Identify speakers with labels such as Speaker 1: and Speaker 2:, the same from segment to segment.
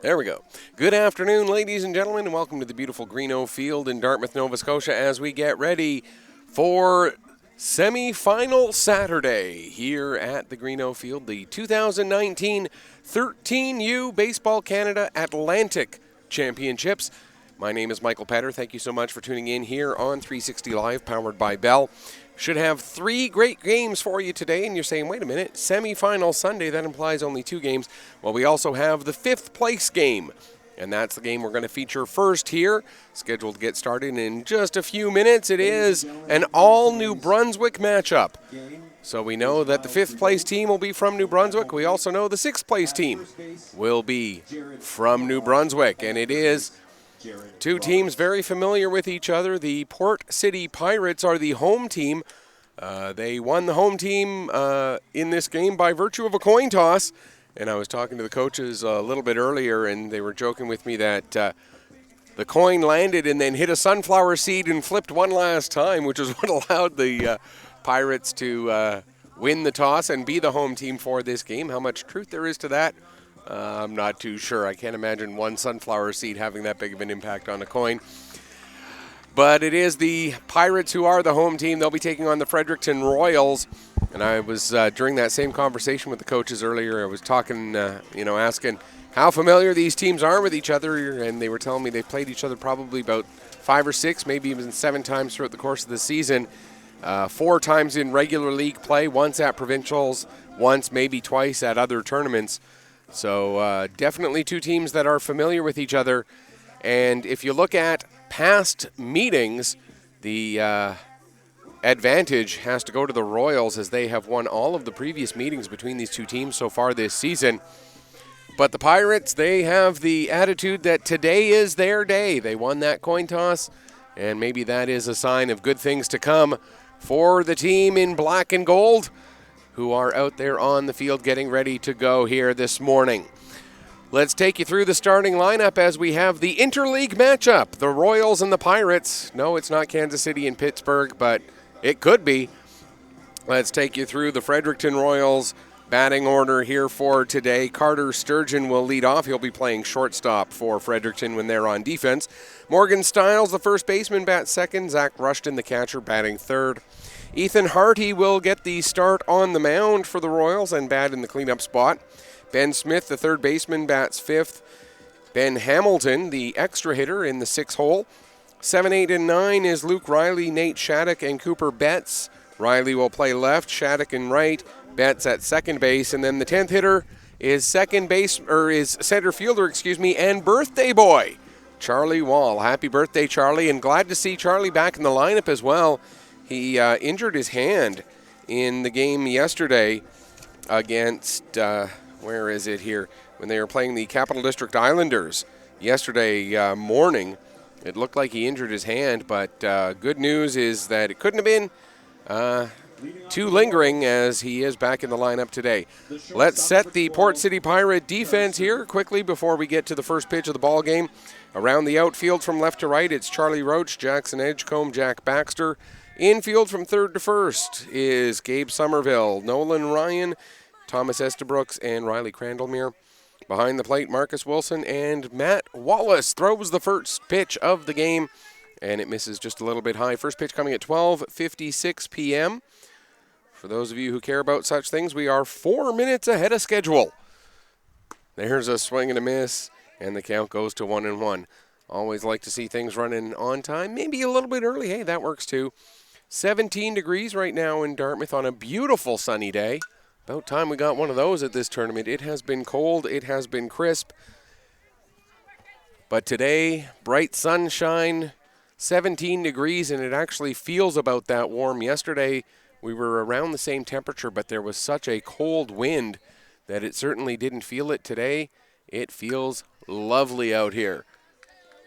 Speaker 1: There we go. Good afternoon, ladies and gentlemen, and welcome to the beautiful Greeno Field in Dartmouth, Nova Scotia, as we get ready for semi-final Saturday here at the Greeno Field, the 2019 13U Baseball Canada Atlantic Championships. My name is Michael Petter. Thank you so much for tuning in here on 360 Live, powered by Bell. Should have three great games for you today, and you're saying, wait a minute, semi-final Sunday, that implies only two games. Well, we also have the fifth place game, and that's the game we're going to feature first here. Scheduled to get started in just a few minutes. It is an all-New Brunswick matchup. So we know that the fifth place team will be from New Brunswick. We also know the sixth place team will be from New Brunswick, and it is two teams very familiar with each other. The Port City Pirates are the home team. They won the home team in this game by virtue of a coin toss. And I was talking to the coaches a little bit earlier, and they were joking with me that the coin landed and then hit a sunflower seed and flipped one last time, which is what allowed the Pirates to win the toss and be the home team for this game. How much truth there is to that, I'm not too sure. I can't imagine one sunflower seed having that big of an impact on a coin. But it is the Pirates who are the home team. They'll be taking on the Fredericton Royals. And I was, during that same conversation with the coaches earlier, I was talking, asking how familiar these teams are with each other. And they were telling me they've played each other probably about 5 or 6, maybe even 7 times throughout the course of the season. 4 times in regular league play, once at provincials, once maybe twice at other tournaments. So definitely two teams that are familiar with each other. And if you look at past meetings, the advantage has to go to the Royals, as they have won all of the previous meetings between these two teams so far this season. But the Pirates, they have the attitude that today is their day. They won that coin toss, and maybe that is a sign of good things to come for the team in black and gold, who are out there on the field getting ready to go here this morning. Let's take you through the starting lineup as we have the interleague matchup, the Royals and the Pirates. No, it's not Kansas City and Pittsburgh, but it could be. Let's take you through the Fredericton Royals batting order here for today. Carter Sturgeon will lead off. He'll be playing shortstop for Fredericton when they're on defense. Morgan Stiles, the first baseman, bats second. Zach Rushton, the catcher, batting third. Ethan Harty will get the start on the mound for the Royals and bat in the cleanup spot. Ben Smith, the third baseman, bats fifth. Ben Hamilton, the extra hitter, in the sixth hole. 7, 8, and 9 is Luke Riley, Nate Shattuck, and Cooper Betts. Riley will play left, Shattuck in right, Betts at second base, and then the 10th hitter is center fielder, and birthday boy, Charlie Wall. Happy birthday, Charlie, and glad to see Charlie back in the lineup as well. He injured his hand in the game yesterday against, where is it here? When they were playing the Capital District Islanders yesterday morning. It looked like he injured his hand, but good news is that it couldn't have been too lingering, as he is back in the lineup today. Let's set the Port City Pirate defense here quickly before we get to the first pitch of the ball game. Around the outfield from left to right, it's Charlie Roach, Jackson Edgecombe, Jack Baxter. Infield from third to first is Gabe Somerville, Nolan Ryan, Thomas Estabrooks, and Riley Crandallmere. Behind the plate, Marcus Wilson and Matt Wallace throws the first pitch of the game, and it misses just a little bit high. First pitch coming at 12:56 p.m. For those of you who care about such things, we are 4 minutes ahead of schedule. There's a swing and a miss, and the count goes to 1-1. Always like to see things running on time, maybe a little bit early. Hey, that works too. 17 degrees right now in Dartmouth on a beautiful sunny day. About time we got one of those at this tournament. It has been cold, it has been crisp. But today, bright sunshine, 17 degrees, and it actually feels about that warm. Yesterday, we were around the same temperature, but there was such a cold wind that it certainly didn't feel it. Today, it feels lovely out here.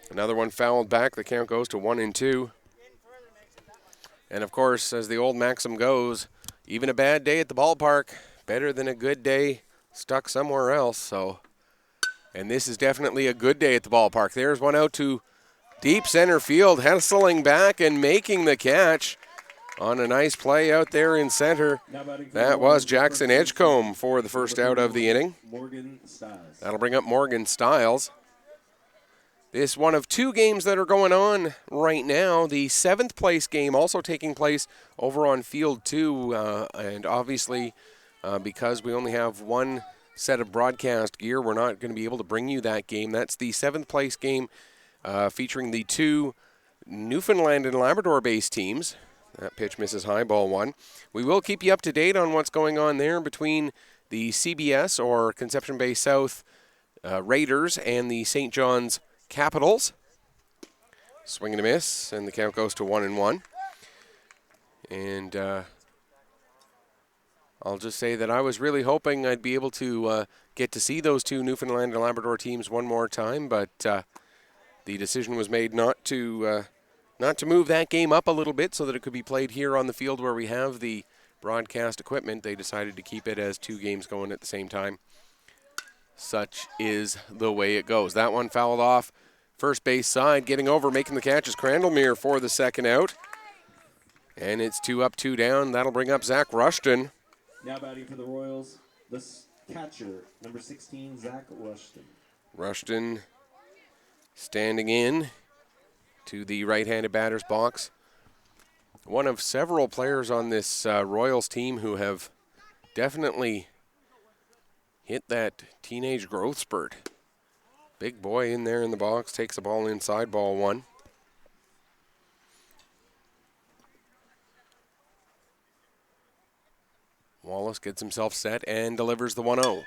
Speaker 1: Another one fouled back. The count goes to 1-2. And, of course, as the old maxim goes, even a bad day at the ballpark, better than a good day stuck somewhere else. And this is definitely a good day at the ballpark. There's one out to deep center field, hustling back and making the catch. on a nice play out there in center. That was Jackson Edgecombe for the first out of the inning. That'll bring up Morgan Stiles. This one of two games that are going on right now. The 7th place game also taking place over on Field 2. And obviously, because we only have one set of broadcast gear, we're not going to be able to bring you that game. That's the 7th place game featuring the two Newfoundland and Labrador-based teams. That pitch misses high, ball 1. We will keep you up to date on what's going on there between the CBS or Conception Bay South Raiders and the St. John's Capitals. Swing and a miss, and the count goes to 1-1. And I'll just say that I was really hoping I'd be able to get to see those two Newfoundland and Labrador teams one more time, but the decision was made not to move that game up a little bit so that it could be played here on the field where we have the broadcast equipment. They decided to keep it as two games going at the same time. Such is the way it goes. That one fouled off first base side. Getting over, making the catch is Crandallmere for the second out. And it's 2 up, 2 down. That'll bring up Zach Rushton.
Speaker 2: Now batting for the Royals, the catcher, number 16, Zach Rushton.
Speaker 1: Rushton standing in to the right-handed batter's box. One of several players on this Royals team who have definitely hit that teenage growth spurt. Big boy in there in the box, takes the ball inside, ball 1. Wallace gets himself set and delivers the 1-0.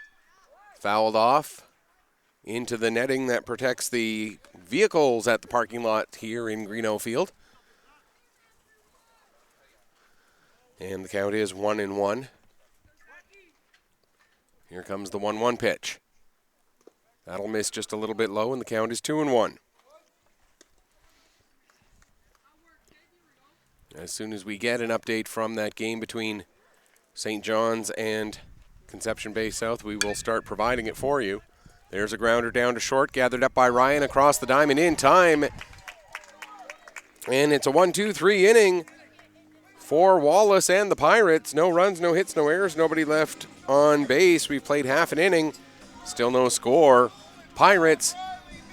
Speaker 1: Fouled off into the netting that protects the vehicles at the parking lot here in Greeno Field. And the count is 1-1. Here comes the 1-1 pitch. That'll miss just a little bit low, and the count is 2-1. As soon as we get an update from that game between St. John's and Conception Bay South, we will start providing it for you. There's a grounder down to short, gathered up by Ryan across the diamond in time. And it's a 1-2-3 inning for Wallace and the Pirates. No runs, no hits, no errors, nobody left on base. We've played half an inning, still no score. Pirates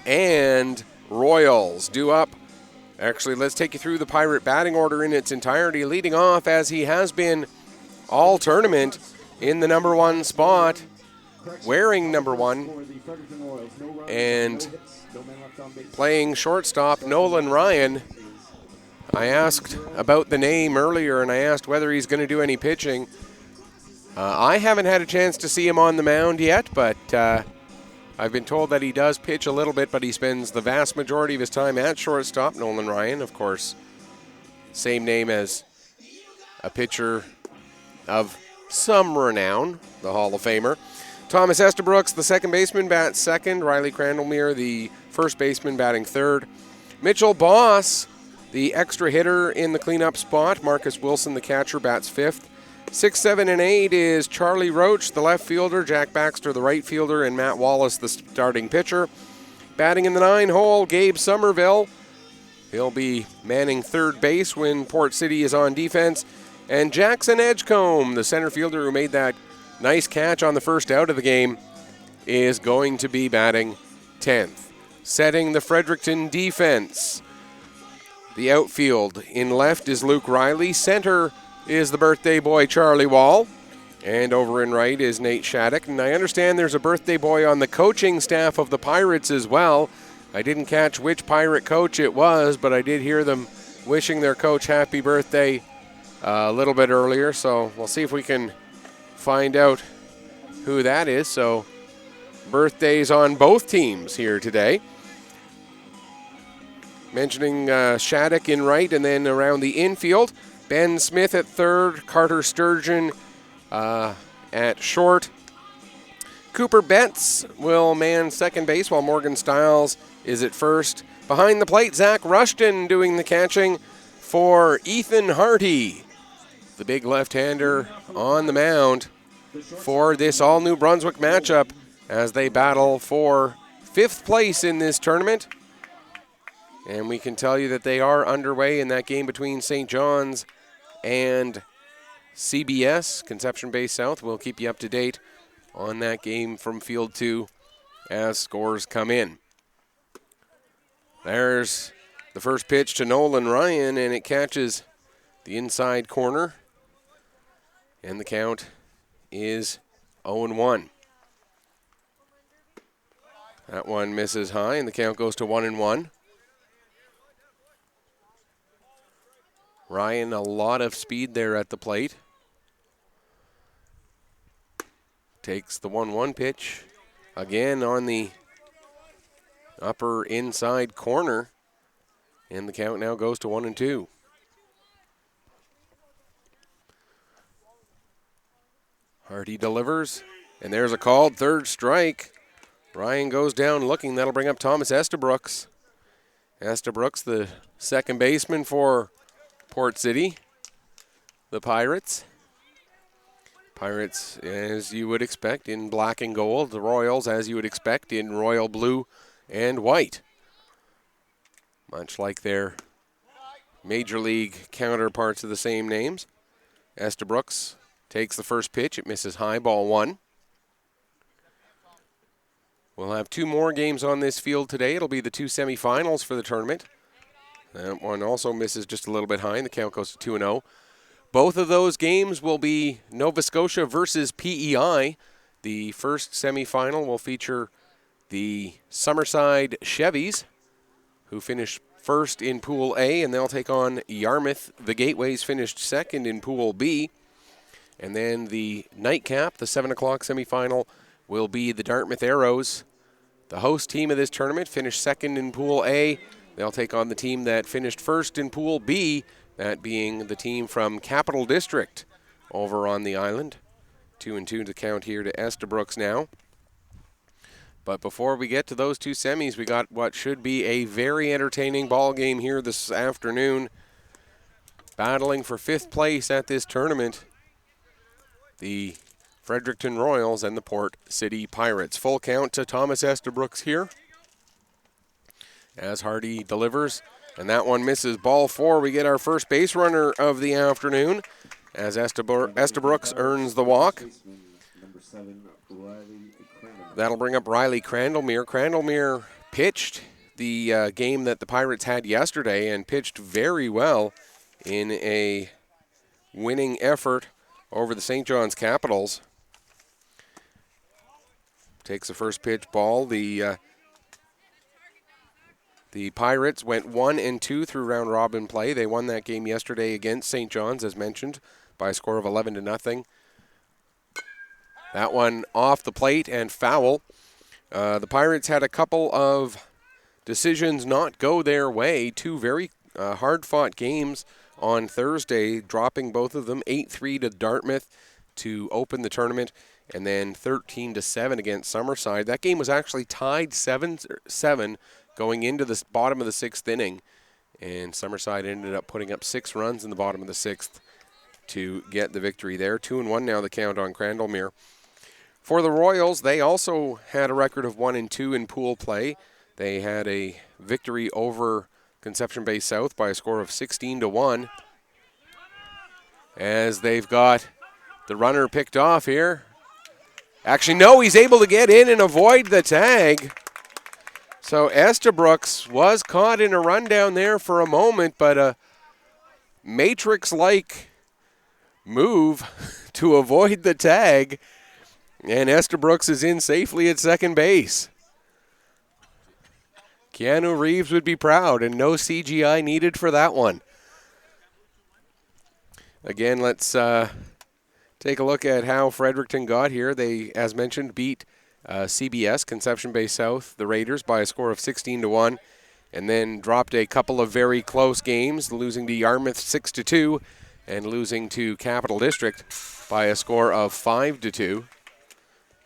Speaker 1: and Royals due up. Actually, let's take you through the Pirate batting order in its entirety. Leading off, as he has been all tournament, in the number 1 spot, wearing number 1, and playing shortstop, Nolan Ryan. I asked about the name earlier, and I asked whether he's going to do any pitching. I haven't had a chance to see him on the mound yet, but I've been told that he does pitch a little bit, but he spends the vast majority of his time at shortstop. Nolan Ryan, of course, same name as a pitcher of some renown, the Hall of Famer. Thomas Estabrooks, the second baseman, bats second. Riley Crandallmere, the first baseman, batting third. Mitchell Boss, the extra hitter in the cleanup spot. Marcus Wilson, the catcher, bats fifth. 6, 7, and 8 is Charlie Roach, the left fielder, Jack Baxter, the right fielder, and Matt Wallace, the starting pitcher. Batting in the 9 hole, Gabe Somerville. He'll be manning third base when Port City is on defense. And Jackson Edgecombe, the center fielder who made that nice catch on the first out of the game, is going to be batting 10th. Setting the Fredericton defense. The outfield in left is Luke Riley. Center is the birthday boy Charlie Wall. And over in right is Nate Shattuck. And I understand there's a birthday boy on the coaching staff of the Pirates as well. I didn't catch which Pirate coach it was, but I did hear them wishing their coach happy birthday a little bit earlier. So we'll see if we can find out who that is. So birthdays on both teams here today. Mentioning Shattuck in right, and then around the infield, Ben Smith at third, Carter Sturgeon at short. Cooper Betts will man second base while Morgan Stiles is at first. Behind the plate, Zach Rushton doing the catching for Ethan Hardy, the big left-hander on the mound for this all-New Brunswick matchup as they battle for 5th place in this tournament. And we can tell you that they are underway in that game between St. John's and CBS, Conception Bay South. We'll keep you up to date on that game from Field 2 as scores come in. There's the first pitch to Nolan Ryan, and it catches the inside corner. And the count is 0-1. That one misses high, and the count goes to 1-1. Ryan, a lot of speed there at the plate. Takes the 1-1 pitch. Again on the upper inside corner. And the count now goes to 1-2. Hardy delivers, and there's a called third strike. Ryan goes down looking. That'll bring up Thomas Estabrooks. Estabrooks, the second baseman for Port City, the Pirates. Pirates, as you would expect, in black and gold. The Royals, as you would expect, in royal blue and white. Much like their Major League counterparts of the same names. Estabrooks takes the first pitch. It misses high, ball one. We'll have two more games on this field today. It'll be the two semifinals for the tournament. That one also misses just a little bit high, and the count goes to 2-0. Both of those games will be Nova Scotia versus PEI. The first semifinal will feature the Summerside Chevys, who finished first in Pool A, and they'll take on Yarmouth. The Gateways finished second in Pool B. And then the nightcap, the 7 o'clock semifinal, will be the Dartmouth Arrows. The host team of this tournament finished second in Pool A. They'll take on the team that finished first in Pool B, that being the team from Capital District over on the island. 2-2 to count here to Estabrooks now. But before we get to those two semis, we got what should be a very entertaining ball game here this afternoon. Battling for fifth place at this tournament, the Fredericton Royals and the Port City Pirates. Full count to Thomas Estabrooks here as Hardy delivers, and that one misses. Ball four. We get our first base runner of the afternoon as Estabrooks earns the walk. That'll bring up Riley Crandlemere. Crandlemere pitched the game that the Pirates had yesterday and pitched very well in a winning effort over the St. John's Capitals. Takes the first pitch ball. The Pirates went 1-2 through round robin play. They won that game yesterday against St. John's, as mentioned, by a score of 11-0. That one off the plate and foul. The Pirates had a couple of decisions not go their way. Two very hard-fought games on Thursday, dropping both of them 8-3 to Dartmouth to open the tournament, and then 13-7 against Summerside. That game was actually tied 7-7 going into the bottom of the sixth inning, and Summerside ended up putting up 6 runs in the bottom of the sixth to get the victory there. 2-1 now the count on Crandlemere. For the Royals, they also had a record of 1-2 in pool play. They had a victory over Conception Bay South by a score of 16-1. As they've got the runner picked off here. Actually, no, he's able to get in and avoid the tag. So Estabrooks was caught in a rundown there for a moment, but a Matrix-like move to avoid the tag. And Estabrooks is in safely at second base. Keanu Reeves would be proud, and no CGI needed for that one. Again, let's take a look at how Fredericton got here. They, as mentioned, beat CBS, Conception Bay South, the Raiders, by a score of 16-1, and then dropped a couple of very close games, losing to Yarmouth 6-2 and losing to Capital District by a score of 5-2.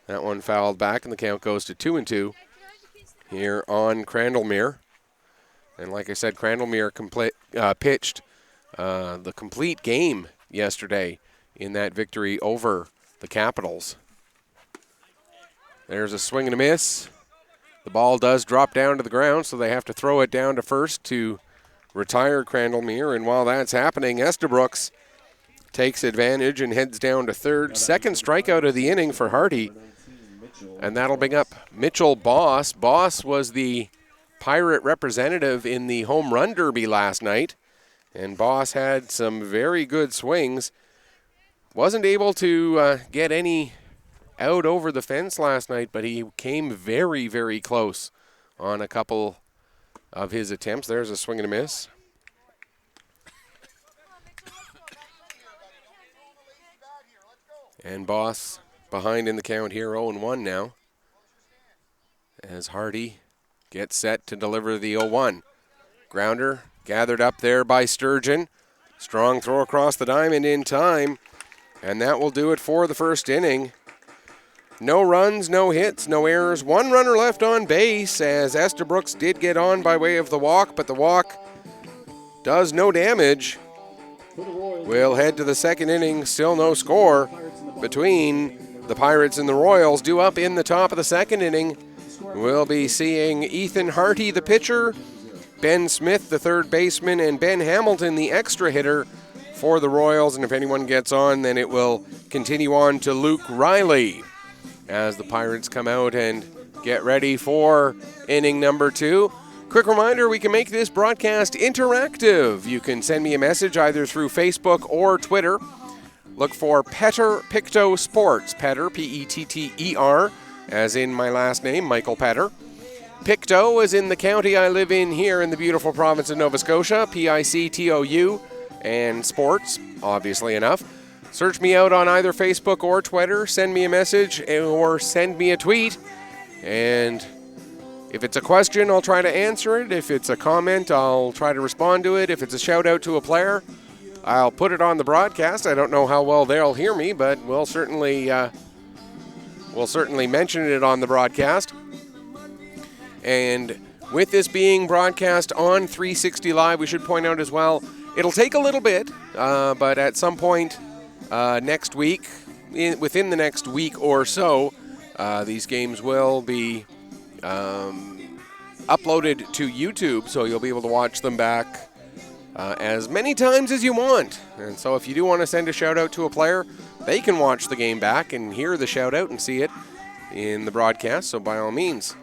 Speaker 1: That one fouled back, and the count goes to 2-2 here on Crandlemere. And like I said, Crandlemere pitched the complete game yesterday in that victory over the Capitals. There's a swing and a miss. The ball does drop down to the ground, so they have to throw it down to first to retire Crandlemere. And while that's happening, Estabrooks takes advantage and heads down to third. Second strikeout of the inning for Hardy. And that'll bring up Mitchell Boss. Boss was the Pirate representative in the home run derby last night. And Boss had some very good swings. Wasn't able to get any out over the fence last night, but he came very, very close on a couple of his attempts. There's a swing and a miss. And Boss behind in the count here, 0-1 now. As Hardy gets set to deliver the 0-1. Grounder gathered up there by Sturgeon. Strong throw across the diamond in time. And that will do it for the first inning. No runs, no hits, no errors. One runner left on base as Estabrooks did get on by way of the walk, but the walk does no damage. We'll head to the second inning. Still no score between the Pirates and the Royals. Due up in the top of the second inning, we'll be seeing Ethan Harty, the pitcher, Ben Smith, the third baseman, and Ben Hamilton, the extra hitter for the Royals. And if anyone gets on, then it will continue on to Luke Riley as the Pirates come out and get ready for inning number 2. Quick reminder, we can make this broadcast interactive. You can send me a message either through Facebook or Twitter. Look for Petter Picto Sports. Petter, P-E-T-T-E-R, as in my last name, Michael Petter. Pictou is in the county I live in here in the beautiful province of Nova Scotia, P-I-C-T-O-U, and sports, obviously enough. Search me out on either Facebook or Twitter. Send me a message or send me a tweet. And if it's a question, I'll try to answer it. If it's a comment, I'll try to respond to it. If it's a shout out to a player, I'll put it on the broadcast. I don't know how well they'll hear me, but we'll certainly mention it on the broadcast. And with this being broadcast on 360 Live, we should point out as well, it'll take a little bit, but at some point next week, within the next week or so, these games will be uploaded to YouTube, so you'll be able to watch them back as many times as you want. And so if you do want to send a shout out to a player, they can watch the game back and hear the shout out and see it in the broadcast. So by all means,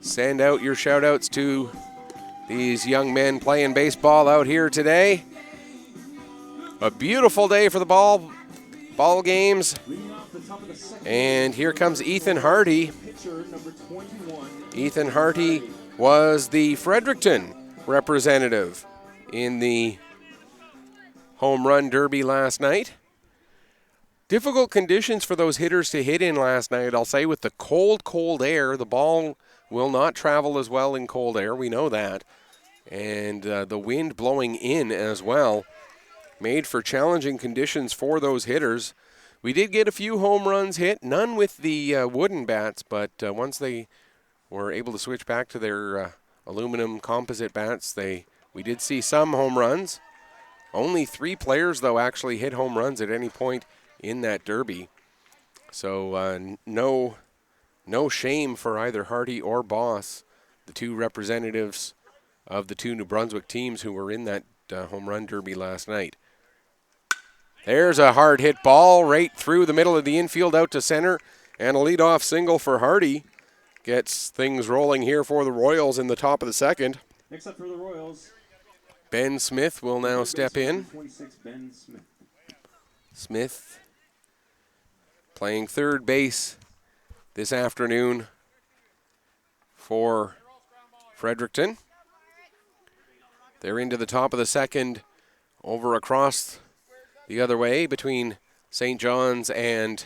Speaker 1: send out your shout outs to these young men playing baseball out here today. A beautiful day for the ball games. And here comes Ethan Harty. Ethan Harty was the Fredericton representative in the home run derby last night. Difficult conditions for those hitters to hit in last night. I'll say with the cold air, the ball will not travel as well in cold air. We know that. And the wind blowing in as well made for challenging conditions for those hitters. We did get a few home runs hit, none with the wooden bats, but once they were able to switch back to their aluminum composite bats, we did see some home runs. Only 3 players, though, actually hit home runs at any point in that derby. So no shame for either Harty or Boss, the two representatives of the two New Brunswick teams who were in that home run derby last night. There's a hard hit ball right through the middle of the infield out to center, and a leadoff single for Harty gets things rolling here for the Royals in the top of the second.
Speaker 2: Next up for the Royals,
Speaker 1: Ben Smith will now step in.
Speaker 2: 26, Ben Smith.
Speaker 1: Smith playing third base this afternoon for Fredericton. They're into the top of the second, over across the other way between St. John's and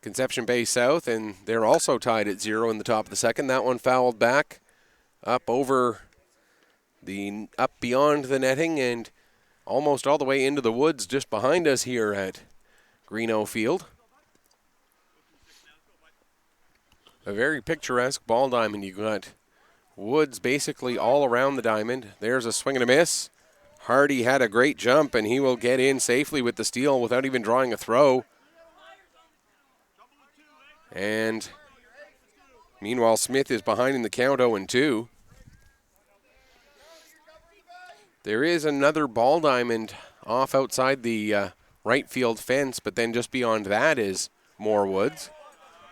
Speaker 1: Conception Bay South, and they're also tied at 0 in the top of the second. That one fouled back up beyond the netting and almost all the way into the woods just behind us here at Greeno Field. A very picturesque ball diamond. You got woods basically all around the diamond. There's a swing and a miss. Hardy had a great jump, and he will get in safely with the steal without even drawing a throw. And meanwhile, Smith is behind in the count 0-2. There is another ball diamond off outside the right field fence, but then just beyond that is more woods.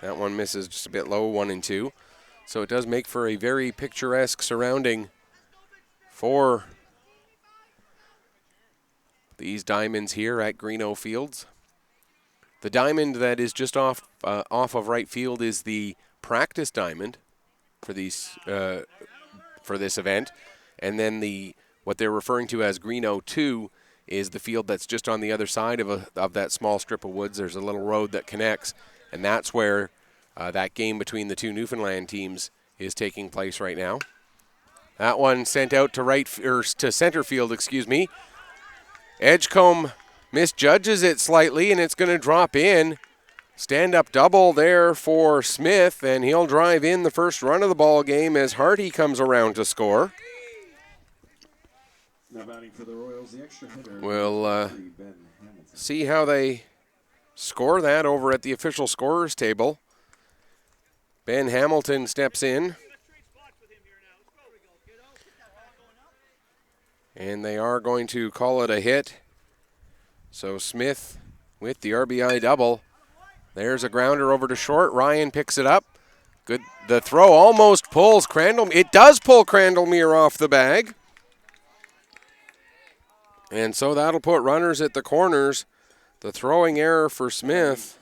Speaker 1: That one misses just a bit low, 1-2. So it does make for a very picturesque surrounding for these diamonds here at Greeno Fields. The diamond that is just off of right field is the practice diamond for these for this event, and then what they're referring to as Greeno 2 is the field that's just on the other side of that small strip of woods. There's a little road that connects, and that's where that game between the two Newfoundland teams is taking place right now. That one sent out to center field, excuse me. Edgecombe misjudges it slightly, and it's going to drop in. Stand-up double there for Smith, and he'll drive in the first run of the ball game as Hardy comes around to score.
Speaker 2: Now batting for the Royals, the extra hitter.
Speaker 1: We'll see how they score that over at the official scorers table. Ben Hamilton steps in. And they are going to call it a hit. So Smith with the RBI double. There's a grounder over to short. Ryan picks it up. Good. The throw almost pulls Crandall. It does pull Crandallmere off the bag. And so that'll put runners at the corners. The throwing error for Smith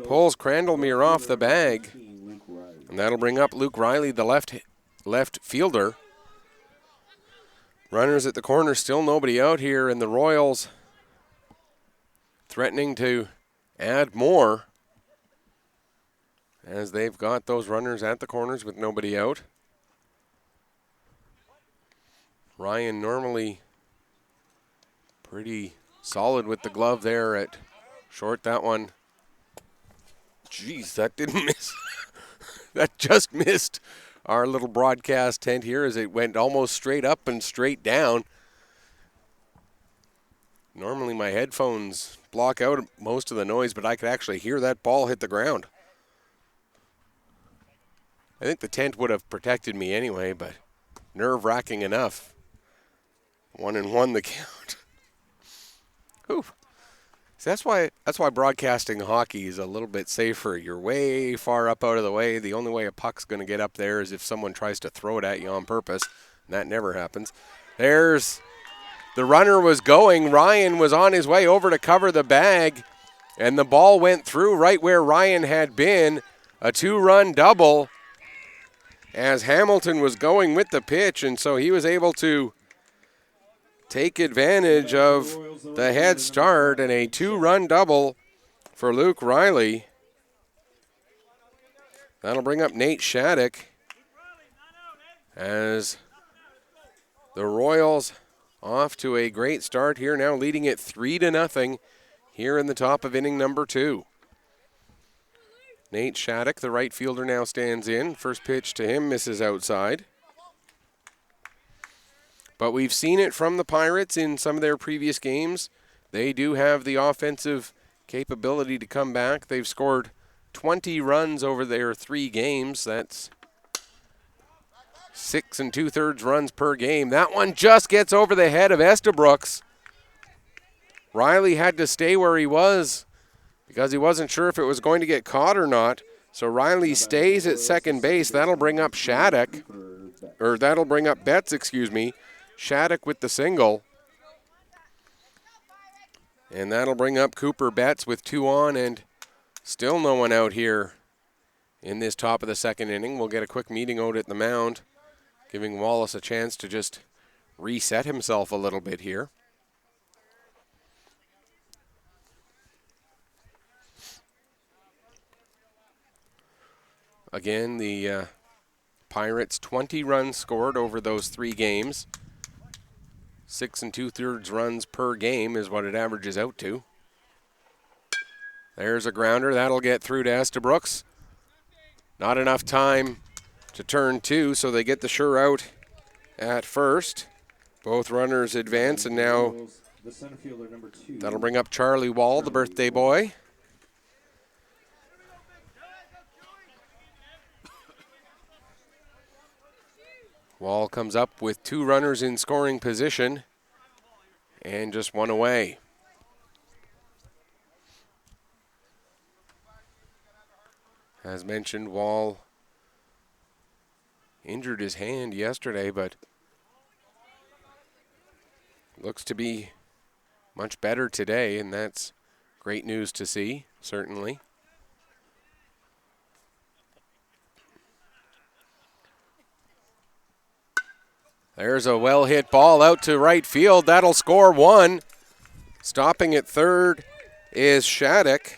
Speaker 1: pulls Crandallmere off the bag. And that'll bring up Luke Riley, the left fielder. Runners at the corner, still nobody out here, and the Royals threatening to add more as they've got those runners at the corners with nobody out. Ryan normally pretty solid with the glove there at short. That one, geez, that didn't miss. That just missed our little broadcast tent here as it went almost straight up and straight down. Normally my headphones block out most of the noise, but I could actually hear that ball hit the ground. I think the tent would have protected me anyway, but nerve-wracking enough. 1-1 the count. Whew. See, that's why broadcasting hockey is a little bit safer. You're way far up out of the way. The only way a puck's going to get up there is if someone tries to throw it at you on purpose, and that never happens. There's the runner was going. Ryan was on his way over to cover the bag, and the ball went through right where Ryan had been. A 2-run double as Hamilton was going with the pitch, and so he was able to take advantage of the head start, and a 2-run double for Luke Riley. That'll bring up Nate Shattuck as the Royals off to a great start here, now leading it 3-0 here in the top of inning number 2. Nate Shattuck, the right fielder, now stands in. First pitch to him misses outside. But we've seen it from the Pirates in some of their previous games. They do have the offensive capability to come back. They've scored 20 runs over their 3 games. That's 6 2/3 runs per game. That one just gets over the head of Estabrooks. Riley had to stay where he was because he wasn't sure if it was going to get caught or not. So Riley stays at second base. That'll bring up Shattuck, or that'll bring up Betts, excuse me. Shattuck with the single. And that'll bring up Cooper Betts with 2 on, and still no one out here in this top of the second inning. We'll get a quick meeting out at the mound, giving Wallace a chance to just reset himself a little bit here. Again, the Pirates 20 runs scored over those 3 games. 6 2/3 runs per game is what it averages out to. There's a grounder. That'll get through to Estabrooks. Not enough time to turn 2, so they get the sure out at first. Both runners advance, and now that'll bring up Charlie Wall, the birthday boy. Wall comes up with 2 runners in scoring position. and just one away. As mentioned, Wall injured his hand yesterday, but looks to be much better today, and that's great news to see, certainly. There's a well-hit ball out to right field. That'll score one. Stopping at third is Shattuck.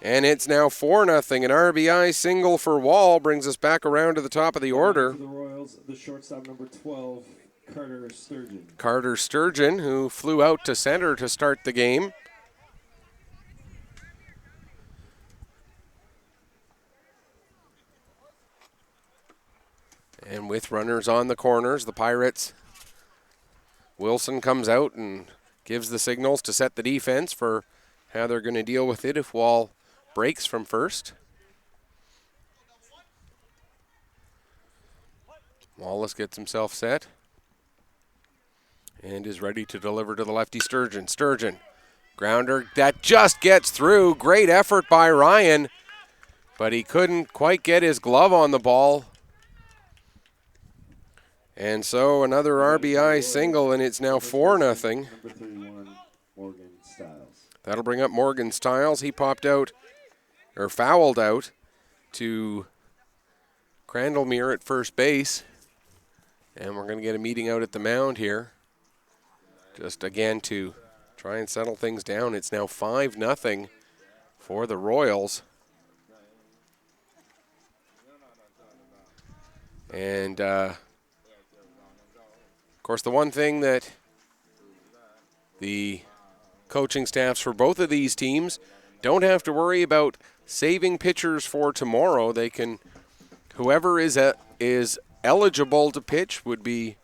Speaker 1: And it's now 4-0. An RBI single for Wall brings us back around to the top of the order.
Speaker 2: For the Royals, the shortstop number 12, Carter Sturgeon.
Speaker 1: Carter Sturgeon, who flew out to center to start the game. And with runners on the corners, the Pirates, Wilson comes out and gives the signals to set the defense for how they're going to deal with it if Wall breaks from first. Wallace gets himself set and is ready to deliver to the lefty Sturgeon. Sturgeon, grounder that just gets through. Great effort by Ryan, but he couldn't quite get his glove on the ball. And so another RBI single, and it's now 4-0.
Speaker 2: Number 31, Morgan Stiles.
Speaker 1: That'll bring up Morgan Stiles. He popped out, or fouled out, to Crandallmere at first base. And we're going to get a meeting out at the mound here. Just again to try and settle things down. It's now 5-0 for the Royals. And, of course, the one thing that the coaching staffs for both of these teams don't have to worry about saving pitchers for tomorrow. They can, whoever is eligible to pitch would be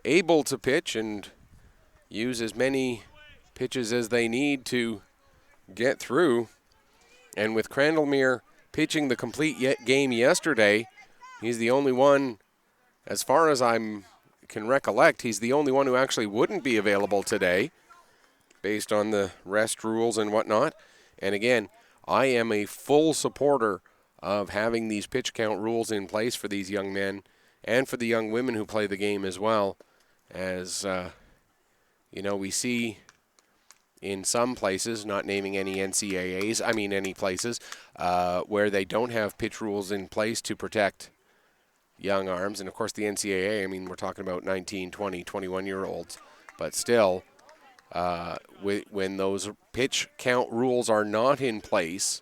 Speaker 1: able to pitch and use as many pitches as they need to get through. And with Crandallmere pitching the complete game yesterday, he's the only one, as far as I can recollect, he's the only one who actually wouldn't be available today based on the rest rules and whatnot. And again, I am a full supporter of having these pitch count rules in place for these young men and for the young women who play the game as well. As, we see in some places, not naming any NCAAs, any places, where they don't have pitch rules in place to protect young arms. And, of course, the NCAA, we're talking about 19, 20, 21-year-olds. But still, when those pitch count rules are not in place,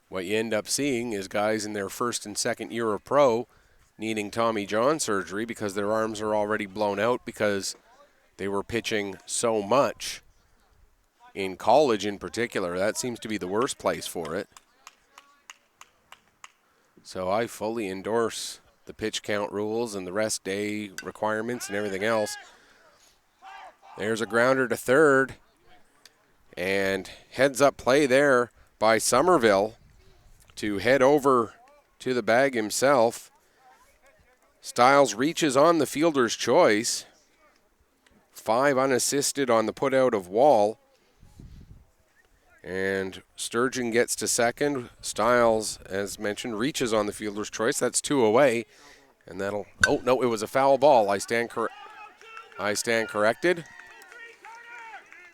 Speaker 1: what you end up seeing is guys in their first and second year of pro needing Tommy John surgery because their arms are already blown out because they were pitching so much in college in particular. That seems to be the worst place for it. So I fully endorse the pitch count rules and the rest day requirements and everything else. There's a grounder to third, and heads up play there by Somerville to head over to the bag himself. Stiles reaches on the fielder's choice. 5 unassisted on the putout of Wall. And Sturgeon gets to second. Stiles, as mentioned, reaches on the fielder's choice. That's 2 away. And that'll, oh no, it was a foul ball. I stand corrected.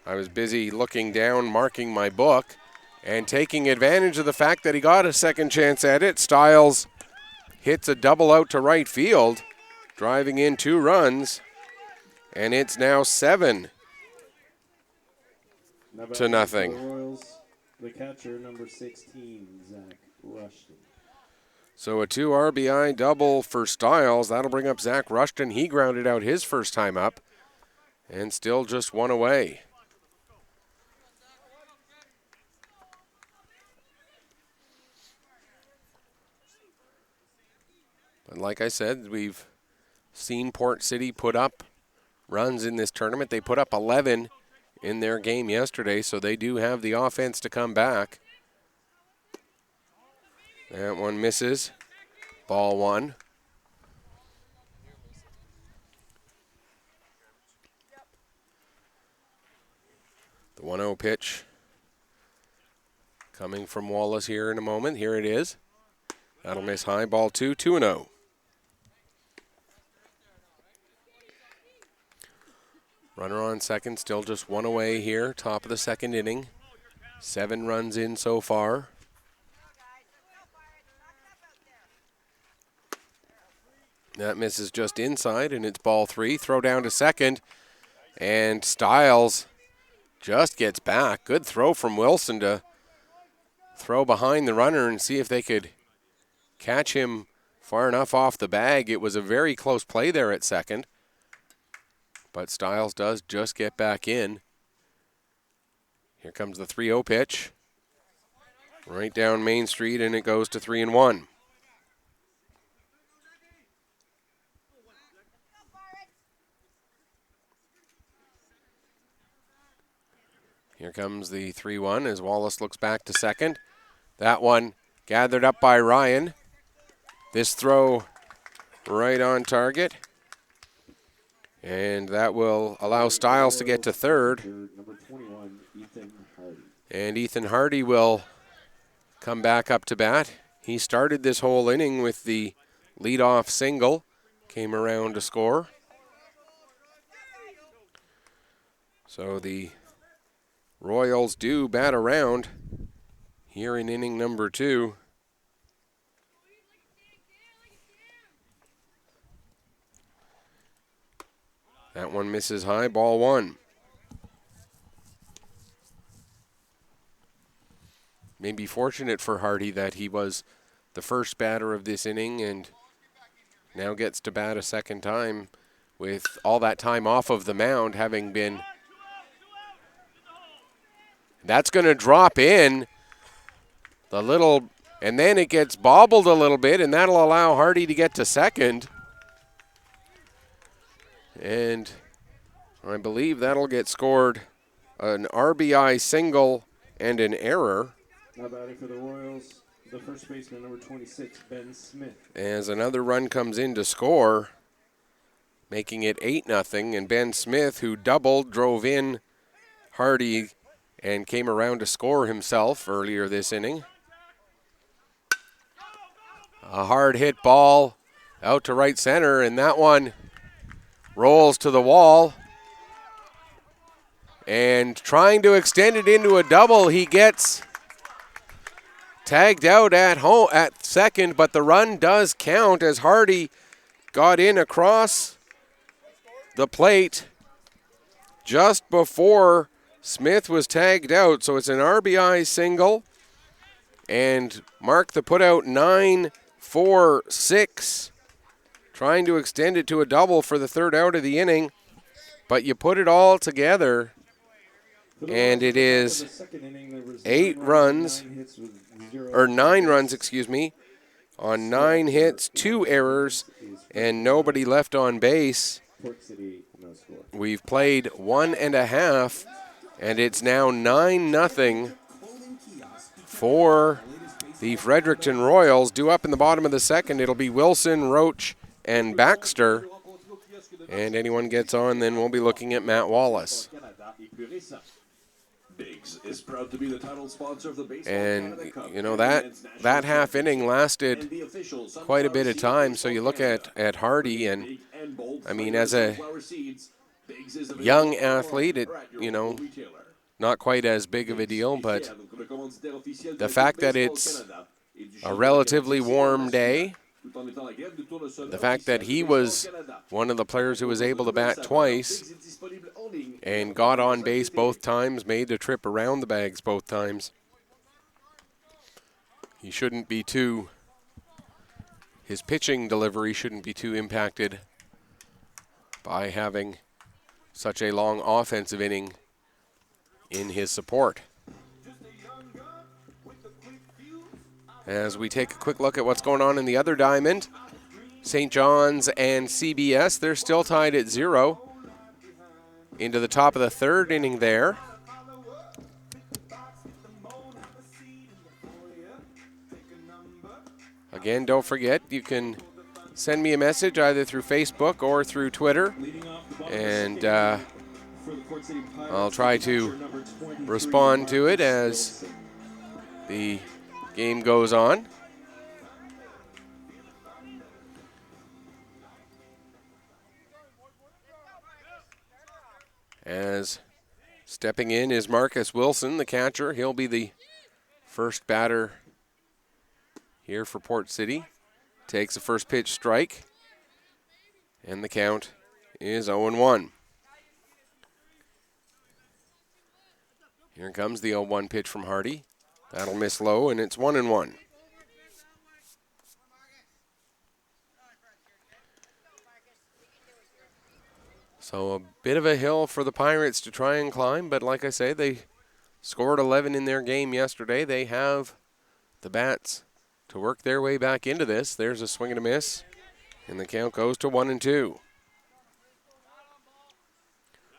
Speaker 1: I was busy looking down, marking my book, and taking advantage of the fact that he got a second chance at it. Stiles hits a double out to right field, driving in 2 runs, and it's now 7-0.
Speaker 2: The Royals, the catcher, number 16, Zach Rushton.
Speaker 1: So a 2 RBI double for Stiles. That'll bring up Zach Rushton. He grounded out his first time up, and still just 1 away. But like I said, we've seen Port City put up runs in this tournament. They put up 11 in their game yesterday, so they do have the offense to come back. That one misses. Ball 1. The 1-0 pitch coming from Wallace here in a moment. Here it is. That'll miss high. Ball 2, 2-0. Runner on second, still just one away here, top of the second inning. 7 runs in so far. That misses just inside, and it's ball 3. Throw down to second, and Stiles just gets back. Good throw from Wilson to throw behind the runner and see if they could catch him far enough off the bag. It was a very close play there at second, but Stiles does just get back in. Here comes the 3-0 pitch. Right down Main Street, and it goes to 3-1. Here comes the 3-1 as Wallace looks back to second. That one gathered up by Ryan. This throw right on target. And that will allow Stiles to get to third.
Speaker 2: Number 21, Ethan Hardy.
Speaker 1: And Ethan Hardy will come back up to bat. He started this whole inning with the leadoff single. Came around to score. So the Royals do bat around here in inning number 2. That one misses high, ball 1. Maybe fortunate for Hardy that he was the first batter of this inning and now gets to bat a second time with all that time off of the mound having been. That's going to drop in and then it gets bobbled a little bit, and that'll allow Hardy to get to second. And I believe that'll get scored an RBI single and an error.
Speaker 2: Now batting for the Royals, the first baseman, number 26, Ben Smith.
Speaker 1: As another run comes in to score, making it 8-0, and Ben Smith, who doubled, drove in Hardy and came around to score himself earlier this inning. A hard hit ball out to right center, and that one rolls to the wall. And trying to extend it into a double, he gets tagged out at second, but the run does count as Hardy got in across the plate just before Smith was tagged out. So it's an RBI single, and Mark the putout 9-4-6, trying to extend it to a double for the third out of the inning, but you put it all together, and it is 9 runs, on 9 hits, 2 errors, and nobody left on base. We've played 1.5, and it's now 9-0 for the Fredericton Royals. Due up in the bottom of the second, it'll be Wilson, Roach, and Baxter. And anyone gets on, then we'll be looking at Matt Wallace.
Speaker 3: Biggs is proud to be the title sponsor of the baseball
Speaker 1: And,
Speaker 3: Canada Cup.
Speaker 1: you know, that half inning lasted quite a bit of time. So you look at Hardy, and, I mean, as a young athlete, not quite as big of a deal, but the fact that it's a relatively warm day, the fact that he was one of the players who was able to bat twice and got on base both times, made the trip around the bags both times, his pitching delivery shouldn't be too impacted by having such a long offensive inning in his support. As we take a quick look at what's going on in the other diamond, St. John's and CBS, they're still tied at 0 into the top of the third inning there. Again, don't forget, you can send me a message either through Facebook or through Twitter, and
Speaker 2: For the Port City Pirates,
Speaker 1: I'll try to respond to it as the game goes on. As stepping in is Marcus Wilson, the catcher. He'll be the first batter here for Port City. Takes the first pitch strike, and the count is 0-1. Here comes the 0-1 pitch from Hardy. That'll miss low, and it's 1-1. So a bit of a hill for the Pirates to try and climb, but like I say, they scored 11 in their game yesterday. They have the bats to work their way back into this. There's a swing and a miss, and the count goes to 1-2.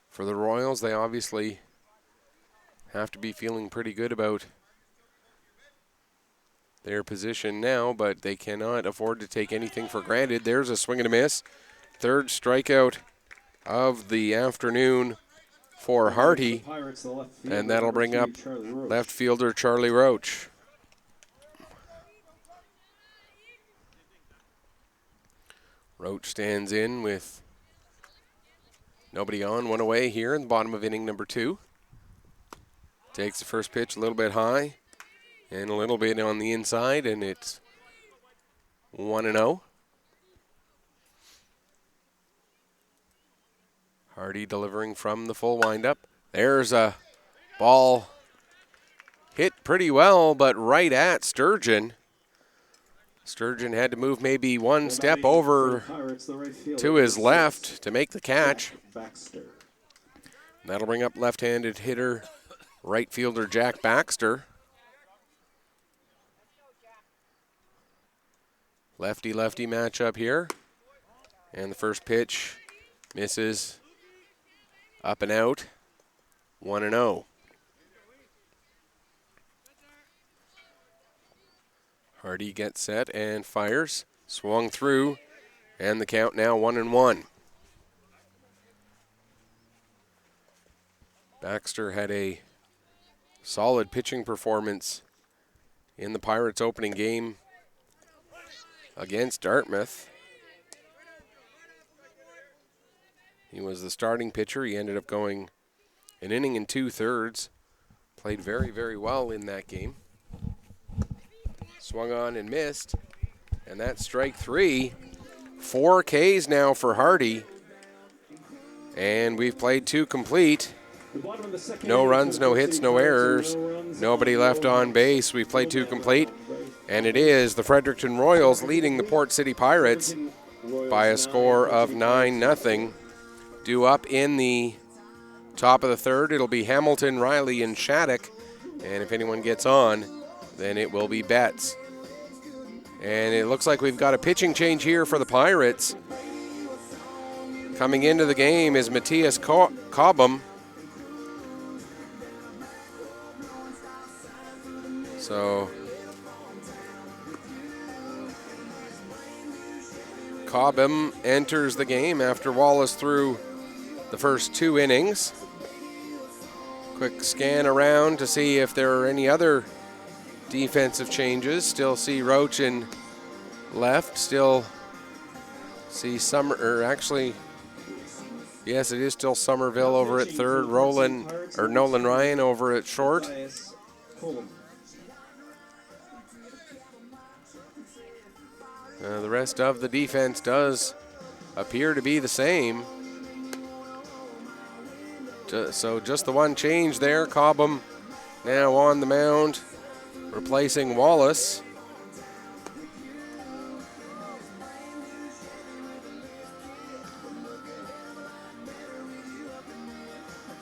Speaker 1: For the Royals, they obviously have to be feeling pretty good about their position now, but they cannot afford to take anything for granted. There's a swing and a miss. Third strikeout of the afternoon for Hardy, and that'll bring up left fielder Charlie Roach. Roach stands in with nobody on, one away here in the bottom of inning number 2. Takes the first pitch a little bit high and a little bit on the inside, and it's 1-0. Hardy delivering from the full windup. There's a ball hit pretty well, but right at Sturgeon. Sturgeon had to move maybe one step over to his left to make the catch. That'll bring up left-handed hitter, right fielder Jack Baxter. Lefty-lefty matchup here. And the first pitch misses. Up and out, 1-0. Hardy gets set and fires. Swung through, and the count now 1-1. Baxter had a solid pitching performance in the Pirates' opening game against Dartmouth. He was the starting pitcher. He ended up going an inning and 2/3. Played very, very well in that game. Swung on and missed. And that's strike 3. 4 Ks now for Hardy. And we've played 2 complete. No runs, no hits, no errors. Nobody left on base. We've played 2 complete. And it is the Fredericton Royals leading the Port City Pirates by a score of 9-0. Due up in the top of the 3rd, it'll be Hamilton, Riley, and Shattuck. And if anyone gets on, then it will be Betts. And it looks like we've got a pitching change here for the Pirates. Coming into the game is Matthias Cobham. So Cobham enters the game after Wallace threw the first 2 innings. Quick scan around to see if there are any other defensive changes. Still see Roach in left. Still see yes, it is still Somerville over at 3rd. Nolan Ryan over at short. The rest of the defense does appear to be the same. So just the one change there. Cobham now on the mound, replacing Wallace.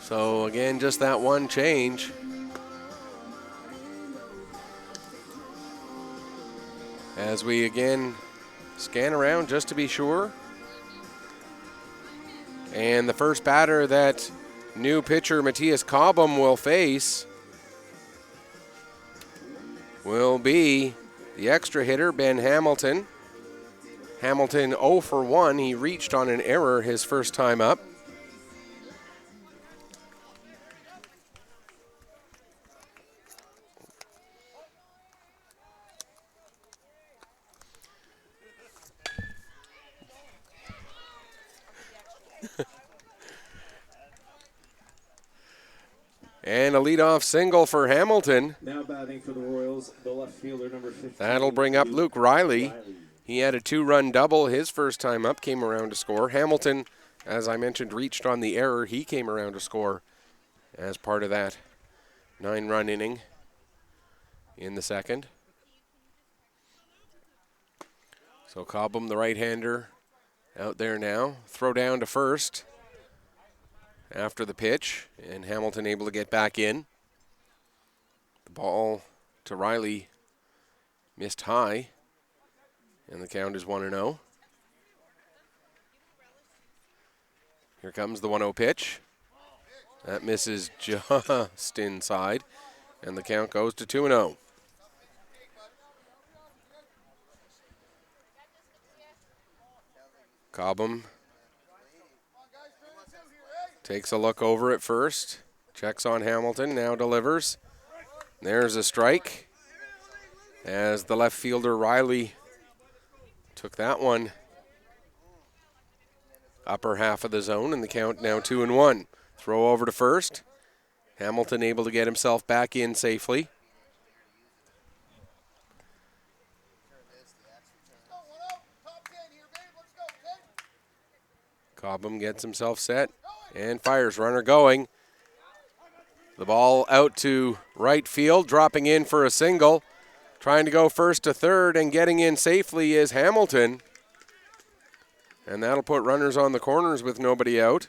Speaker 1: So again, just that one change. As we again scan around just to be sure. And the first batter that new pitcher Matthias Cobham will face will be the extra hitter, Ben Hamilton. Hamilton 0 for 1. He reached on an error his first time up. And a leadoff single for Hamilton.
Speaker 2: Now batting for the Royals, the left fielder, number 15.
Speaker 1: That'll bring up Luke Riley. He had a 2-run double his first time up, came around to score. Hamilton, as I mentioned, reached on the error. He came around to score as part of that 9-run inning in the second. So Cobham, the right-hander, out there now. Throw down to first after the pitch, and Hamilton able to get back in. The ball to Riley missed high, and the count is 1-0. Here comes the 1-0 pitch. That misses just inside, and the count goes to 2-0. Cobham takes a look over at first, checks on Hamilton, now delivers. There's a strike as the left fielder Riley took that one upper half of the zone, and the count now 2-1. Throw over to first. Hamilton able to get himself back in safely. Cobham gets himself set and fires. Runner going. The ball out to right field, dropping in for a single. Trying to go first to third and getting in safely is Hamilton. And that'll put runners on the corners with nobody out.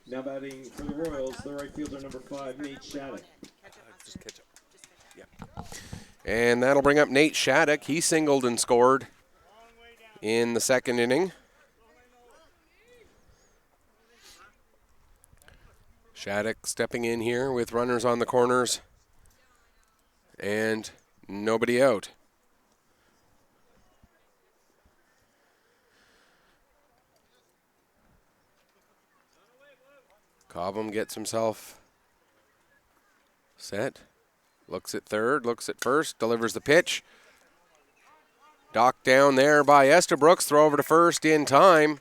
Speaker 2: Now batting for the Royals, the right fielder, number 5, Nate Shattuck.
Speaker 1: And that'll bring up Nate Shattuck. He singled and scored in the second inning. Shattuck stepping in here with runners on the corners and nobody out. Cobham gets himself set, looks at third, looks at first, delivers the pitch. Docked down there by Estabrooks, throw over to first in time.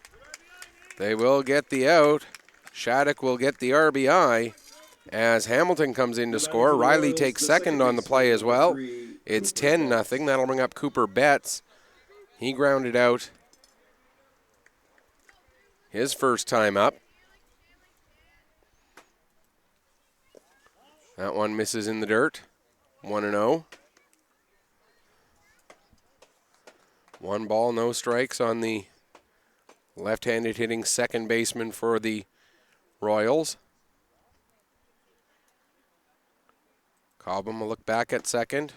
Speaker 1: They will get the out. Shattuck will get the RBI as Hamilton comes in to score. Riley takes second on the play as well. It's 10-0. That'll bring up Cooper Betts. He grounded out his first time up. That one misses in the dirt. 1-0. 1 ball, no strikes on the left-handed hitting second baseman for the Royals. Cobham will look back at second,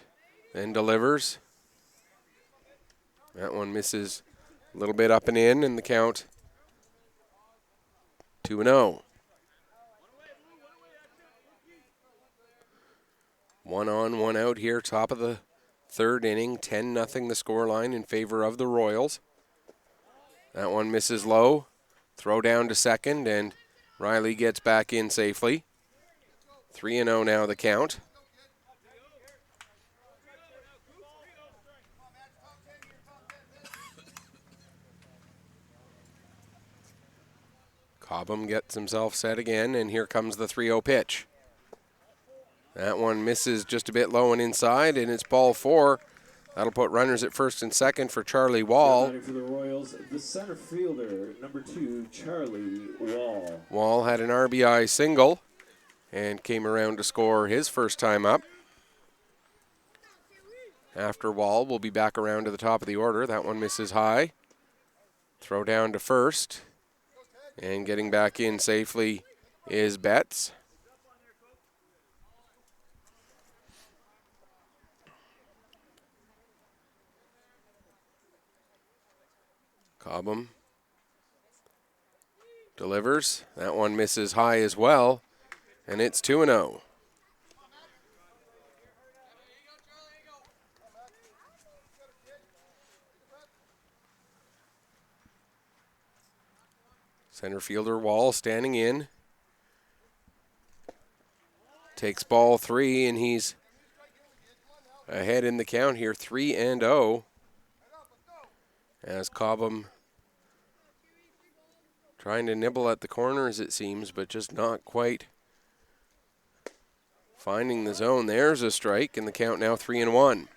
Speaker 1: then delivers. That one misses a little bit up and in, and the count 2-0. 1 on, 1 out here, top of the third inning. 10-0 the scoreline in favor of the Royals. That one misses low. Throw down to second, and Riley gets back in safely. 3-0 now the count. Cobham gets himself set again, and here comes the 3-0 pitch. That one misses just a bit low and inside, and it's ball 4. That'll put runners at first and second for Charlie Wall.
Speaker 2: For the Royals, the center fielder, number 2, Charlie Wall.
Speaker 1: Wall had an RBI single and came around to score his first time up. After Wall, we'll be back around to the top of the order. That one misses high. Throw down to first. And getting back in safely is Betts. Cobham delivers. That one misses high as well, and it's 2-0. Center fielder Wall standing in. Takes ball 3, and he's ahead in the count here, 3-0. As Cobham trying to nibble at the corners, it seems, but just not quite Finding the zone. There's a strike, and the count now 3-1.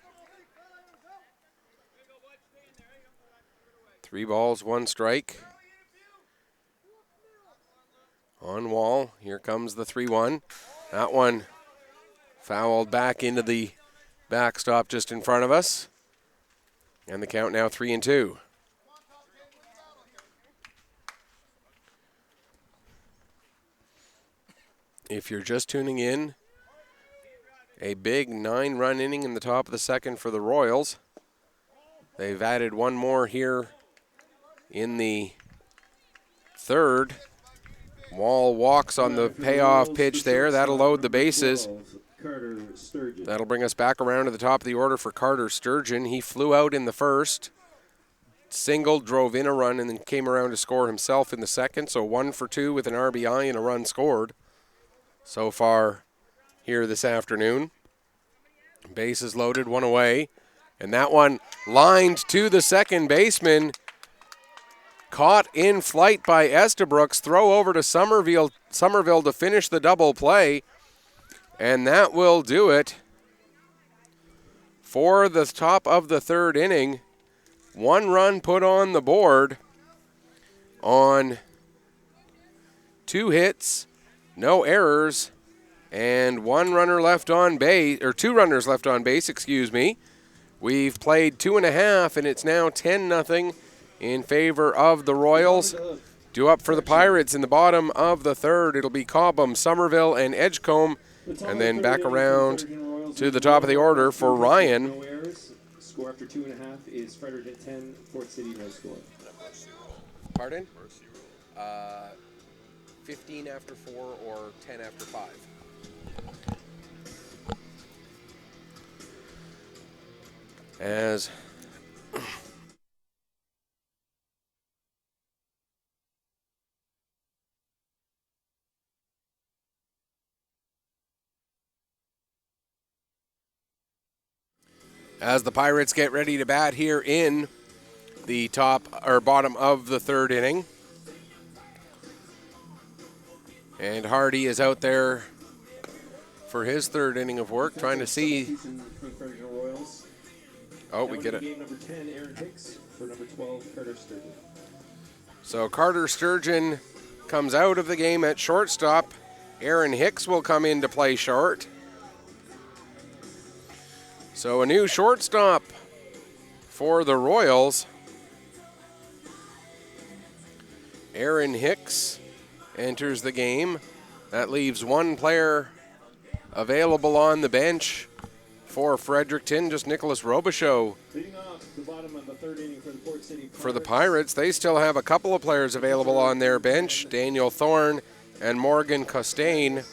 Speaker 1: 3 balls, 1 strike. On Wall. Here comes the 3-1. That one fouled back into the backstop just in front of us. And the count now 3-2. If you're just tuning in, a big 9-run inning in the top of the second for the Royals. They've added one more here in the third. Wall walks on the payoff pitch there. That'll load the bases. That'll bring us back around to the top of the order for Carter Sturgeon. He flew out in the first, singled, drove in a run, and then came around to score himself in the second. So 1 for 2 with an RBI and a run scored so far here this afternoon. Bases loaded, 1 away. And that one lined to the second baseman. Caught in flight by Estabrooks. Throw over to Somerville to finish the double play. And that will do it for the top of the third inning. 1 run put on the board on 2 hits, no errors, and 1 runner left on base, or 2 runners left on base, excuse me. We've played 2.5, and it's now 10-0 in favor of the Royals. Due up for the Pirates in the bottom of the third. It'll be Cobham, Somerville, and Edgecombe, and then back around to the top of the order for Ryan.
Speaker 2: No errors. Score after 2.5 is Frederick at 10, Fort City no score.
Speaker 1: Pardon? 15 after 4 or 10 after 5. As the Pirates get ready to bat here in the top or bottom of the third inning. And Hardy is out there for his third inning of work, trying to see. Oh, we get it.
Speaker 2: Game number 10, Aaron Hicks, for number 12, Carter Sturgeon.
Speaker 1: So Carter Sturgeon comes out of the game at shortstop. Aaron Hicks will come in to play short. So a new shortstop for the Royals. Aaron Hicks enters the game. That leaves 1 player available on the bench for Fredericton, just Nicholas Robichaud.
Speaker 2: Leading off the bottom of the third inning for the Fort City Pirates.
Speaker 1: For the Pirates, they still have a couple of players available on their bench, Daniel Thorne and Morgan Costain.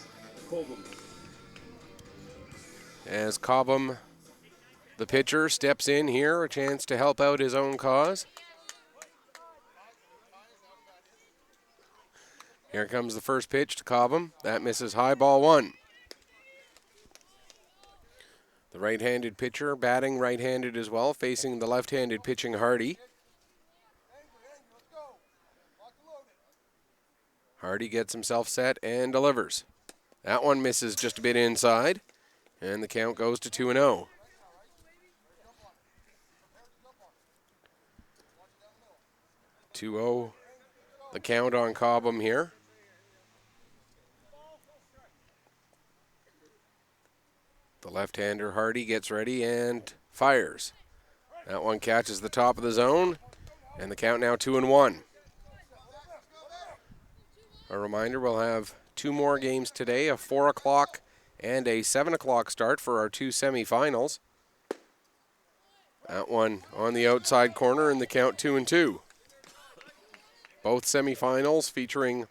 Speaker 1: As Cobham, the pitcher, steps in here, a chance to help out his own cause. Here comes the first pitch to Cobham. That misses high, ball 1. The right-handed pitcher batting right-handed as well, facing the left-handed pitching Hardy. Hardy gets himself set and delivers. That one misses just a bit inside, and the count goes to 2-0. The count on Cobham here. The left-hander Hardy gets ready and fires. That one catches the top of the zone, and the count now 2-1. A reminder, we'll have 2 more games today, a 4 o'clock and a 7 o'clock start for our 2 semifinals. That one on the outside corner, and the count 2-2. Both semifinals featuring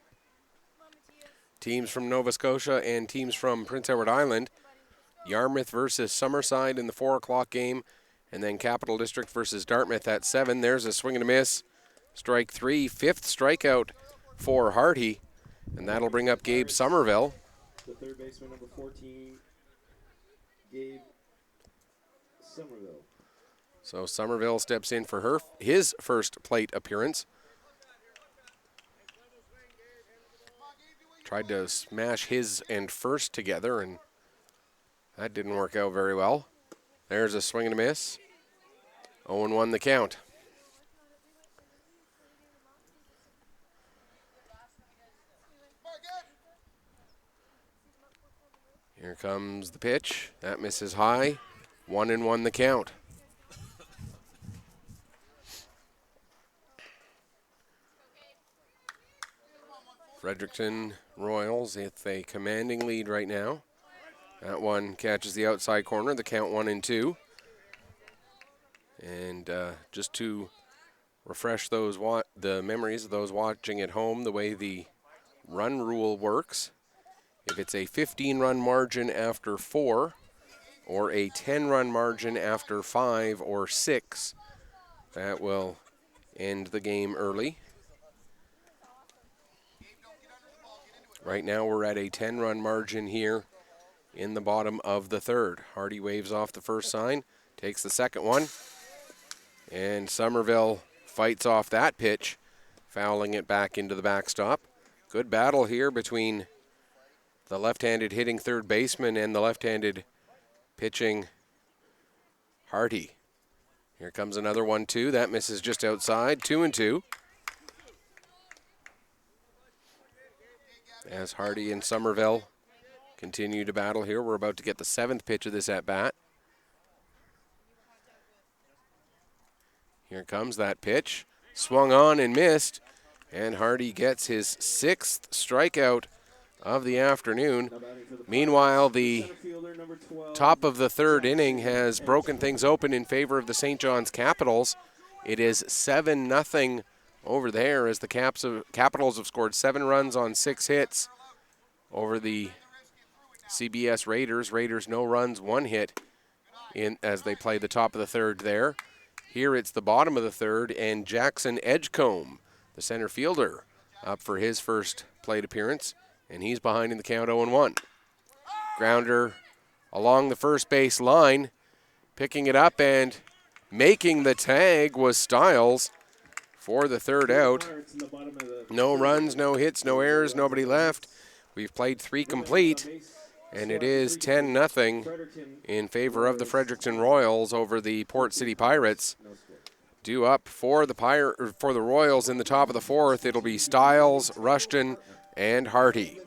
Speaker 1: teams from Nova Scotia and teams from Prince Edward Island. Yarmouth versus Summerside in the 4 o'clock game, and then Capital District versus Dartmouth at 7. There's a swing and a miss. Strike 3, 5th strikeout for Hardy, and that'll bring up Gabe Somerville.
Speaker 2: The third baseman, number 14, Gabe Somerville.
Speaker 1: So Somerville steps in for his first plate appearance. Tried to smash his and first together and That didn't work out very well. There's a swing and a miss. 0-1 the count. Here comes the pitch. That misses high. 1-1 the count. Fredericton Royals with a commanding lead right now. That one catches the outside corner. The count 1-2. And just to refresh the memories of those watching at home, the way the run rule works, if it's a 15-run margin after 4 or a 10-run margin after 5 or 6, that will end the game early. Right now we're at a 10-run margin here in the bottom of the third. Hardy waves off the first sign, takes the second one, and Somerville fights off that pitch, fouling it back into the backstop. Good battle here between the left-handed hitting third baseman and the left-handed pitching Hardy. Here comes another 1-2. That misses just outside. 2-2. As Hardy and Somerville continue to battle here, we're about to get the 7th pitch of this at-bat. Here comes that pitch. Swung on and missed. And Hardy gets his 6th strikeout of the afternoon. Meanwhile, the top of the third inning has broken things open in favor of the St. John's Capitals. It is 7-0 over there as the Capitals have scored 7 runs on 6 hits over the CBS Raiders. Raiders no runs, 1 hit as they play the top of the third there. Here it's the bottom of the third, and Jackson Edgecombe, the center fielder, up for his first plate appearance, and he's behind in the count 0-1. Grounder along the first base line, picking it up and making the tag was Stiles for the third out. No runs, no hits, no errors, nobody left. We've played 3 complete, and it is 10-0 in favor of the Fredericton Royals over the Port City Pirates. Due up for the Royals in the top of the 4th, it'll be Stiles, Rushton, and Hardy.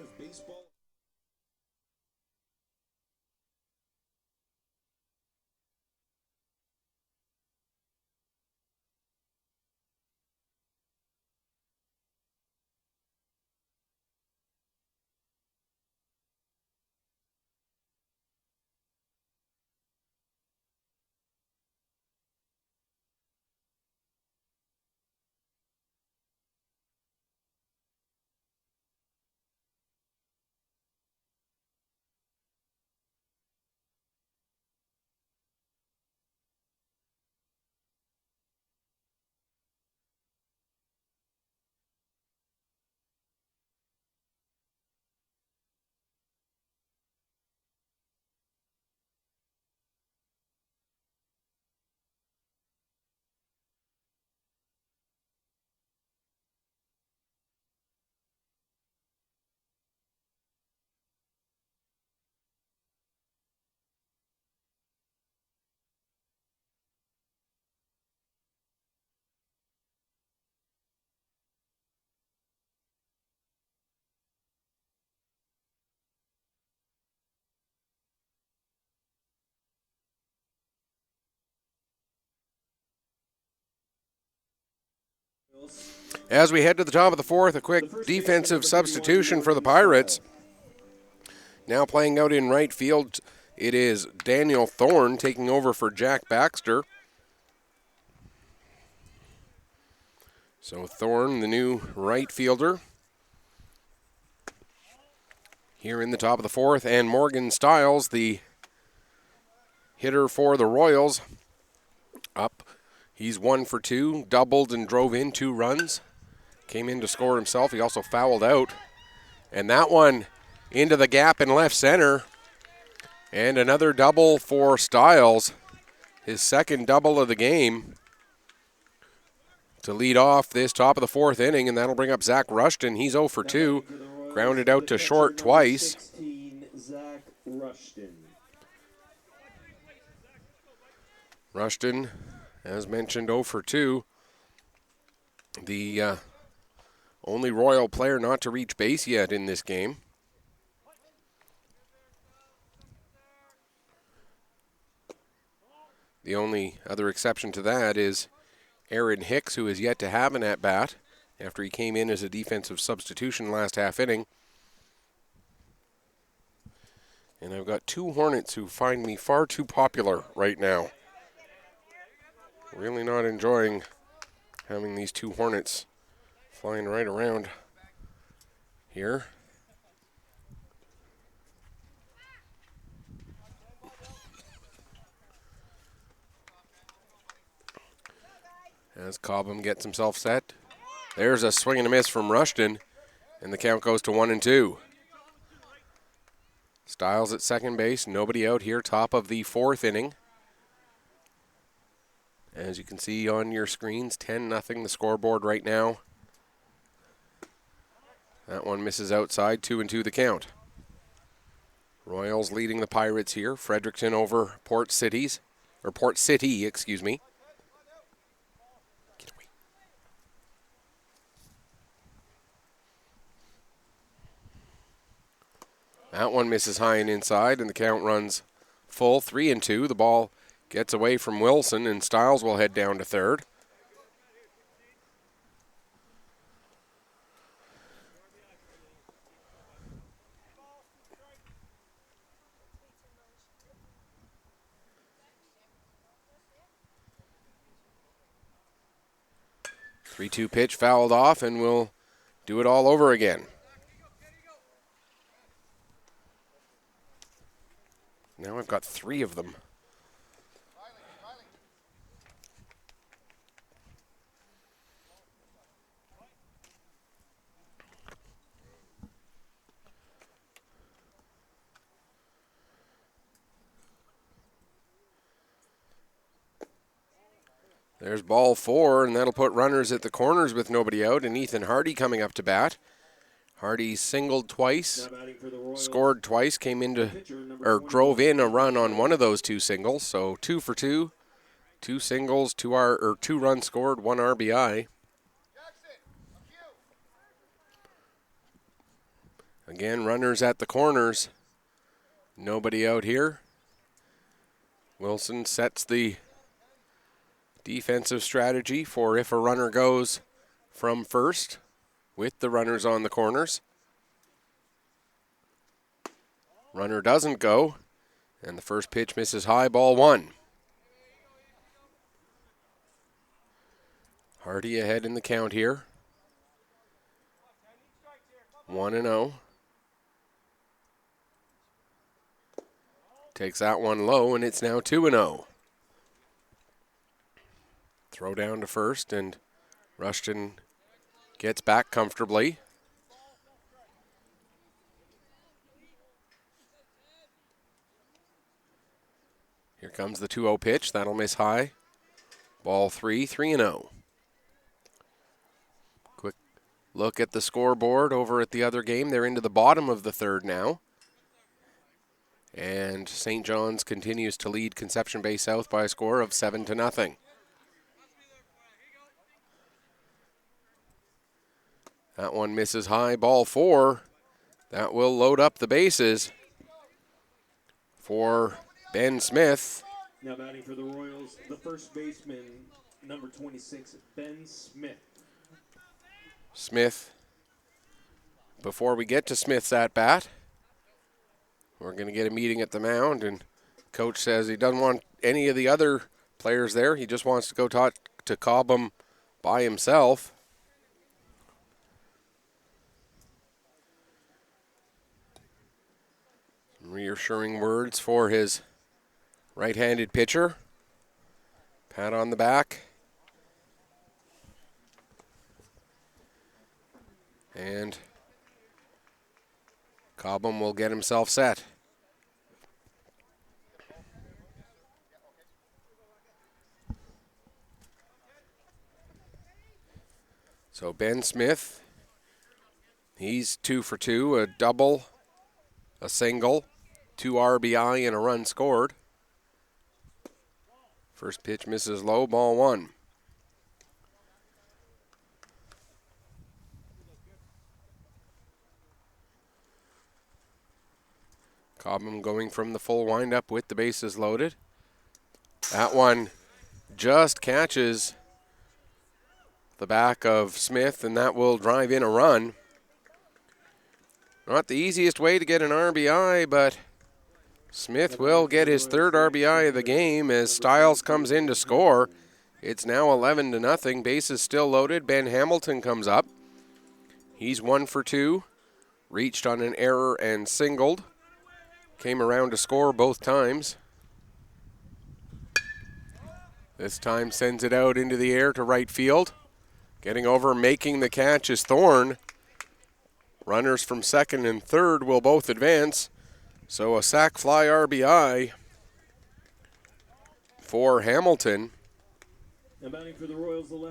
Speaker 1: As we head to the top of the 4th, a quick defensive substitution for the Pirates. Now playing out in right field, it is Daniel Thorne taking over for Jack Baxter. So Thorne, the new right fielder, here in the top of the 4th, and Morgan Stiles, the hitter for the Royals, up. He's 1 for 2, doubled and drove in 2 runs. Came in to score himself. He also fouled out. And that one into the gap in left center. And another double for Stiles. His 2nd double of the game to lead off this top of the 4th inning. And that'll bring up Zach Rushton. He's 0 for 2. Grounded out to short twice.
Speaker 2: 16, Zach Rushton.
Speaker 1: Rushton, as mentioned, 0 for 2. The only Royal player not to reach base yet in this game. The only other exception to that is Aaron Hicks, who is yet to have an at-bat after he came in as a defensive substitution last half inning. And I've got two Hornets who find me far too popular right now. Really not enjoying having these two Hornets flying right around here. As Cobham gets himself set. There's a swing and a miss from Rushton, and the count goes to 1-2. Stiles at second base, nobody out here, top of the 4th inning. As you can see on your screens, 10-0 the scoreboard right now. That one misses outside, 2-2 the count. Royals leading the Pirates here. Fredericton over Port City, excuse me. Get away. That one misses high and inside, and the count runs full, 3-2. The ball gets away from Wilson, and Stiles will head down to third. The 3-2 pitch fouled off, and we'll do it all over again. Now I've got 3 of them. There's ball 4, and that'll put runners at the corners with nobody out, and Ethan Hardy coming up to bat. Hardy singled twice, scored twice, drove in a run on one of those 2 singles, so 2 for 2, 2 singles, 2 runs scored, 1 RBI. Again, runners at the corners, nobody out here. Wilson sets the defensive strategy for if a runner goes from first with the runners on the corners. Runner doesn't go, and the first pitch misses high, ball 1. Hardy ahead in the count here. 1-0. Takes that one low, and it's now 2-0. Throw down to first, and Rushton gets back comfortably. Here comes the 2-0 pitch. That'll miss high. Ball 3, 3-0. Quick look at the scoreboard over at the other game. They're into the bottom of the 3rd now. And St. John's continues to lead Conception Bay South by a score of 7-0. That one misses high, ball 4. That will load up the bases for Ben Smith.
Speaker 2: Now batting for the Royals, the first baseman, number 26, Ben Smith.
Speaker 1: Smith, before we get to Smith's at-bat, we're going to get a meeting at the mound, and coach says he doesn't want any of the other players there. He just wants to go talk to Cobham by himself. Reassuring words for his right-handed pitcher. Pat on the back. And Cobham will get himself set. So Ben Smith, he's 2 for 2, a double, a single, 2 RBI, and a run scored. First pitch misses low, ball 1. Cobham going from the full windup with the bases loaded. That one just catches the back of Smith, and that will drive in a run. Not the easiest way to get an RBI, but Smith will get his third RBI of the game as Stiles comes in to score. It's now 11-0. Bases still loaded. Ben Hamilton comes up. He's 1 for 2. Reached on an error and singled. Came around to score both times. This time sends it out into the air to right field. Getting over, making the catch is Thorne. Runners from second and third will both advance. So a sac fly RBI for Hamilton.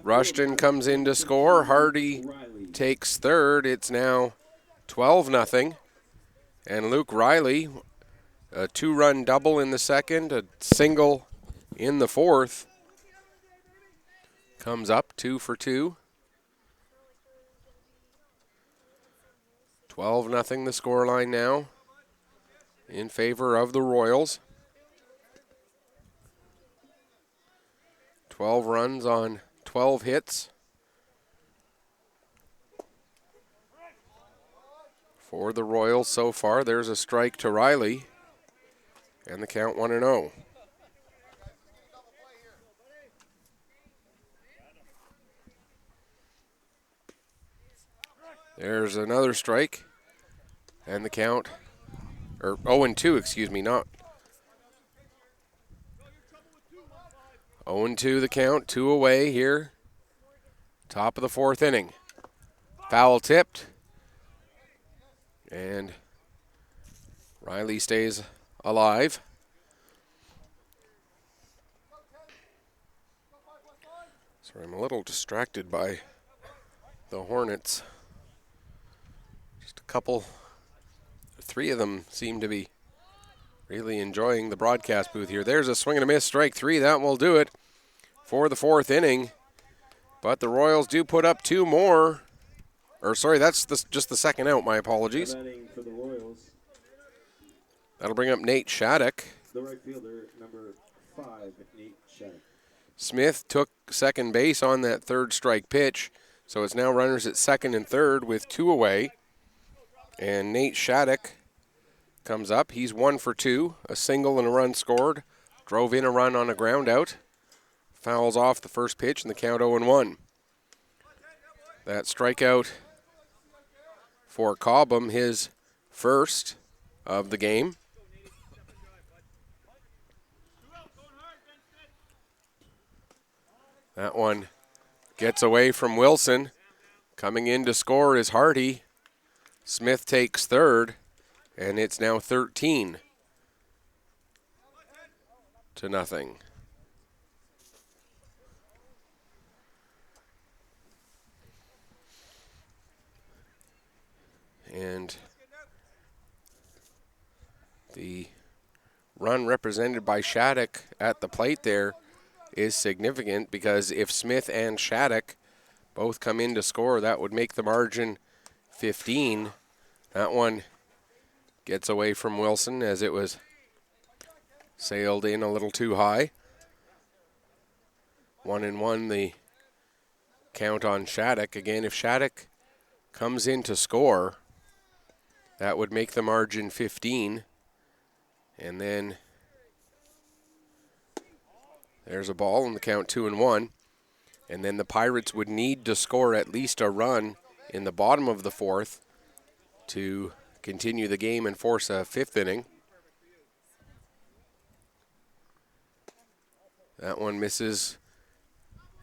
Speaker 1: Rushton comes in to score. Hardy takes third. It's now 12-0. And Luke Riley, a 2-run double in the second, a single in the fourth. Comes up 2 for 2. 12-0 the scoreline now in favor of the Royals. 12 runs on 12 hits for the Royals so far. There's a strike to Riley, and the count 1-0. There's another strike, and the count, or 0-2, excuse me, not 0-2 the count, 2 away here. Top of the fourth inning. Foul tipped, and Riley stays alive. Sorry, I'm a little distracted by the Hornets. Just a couple, 3 of them seem to be really enjoying the broadcast booth here. There's a swing and a miss, strike 3. That will do it for the fourth inning. But the Royals do put up 2 more. Or sorry, that's just the second out. My apologies.
Speaker 2: For the Royals,
Speaker 1: That'll bring up Nate Shattuck.
Speaker 2: the right fielder, number 5, Nate Shattuck.
Speaker 1: Smith took second base on that third strike pitch. So it's now runners at second and third with 2 away. And Nate Shattuck comes up. He's 1 for 2, a single and a run scored. Drove in a run on a ground out. Fouls off the first pitch, and the count 0-1. That strikeout for Cobham, his first of the game. That one gets away from Wilson. Coming in to score is Hardy. Smith takes third, and it's now 13-0. And the run represented by Shattuck at the plate there is significant, because if Smith and Shattuck both come in to score, that would make the margin 15. That one gets away from Wilson as it was sailed in a little too high. 1-1 the count on Shattuck. Again, if Shattuck comes in to score, that would make the margin 15. And then there's a ball and the count 2-1. And then the Pirates would need to score at least a run in the bottom of the fourth to continue the game and force a fifth inning. That one misses,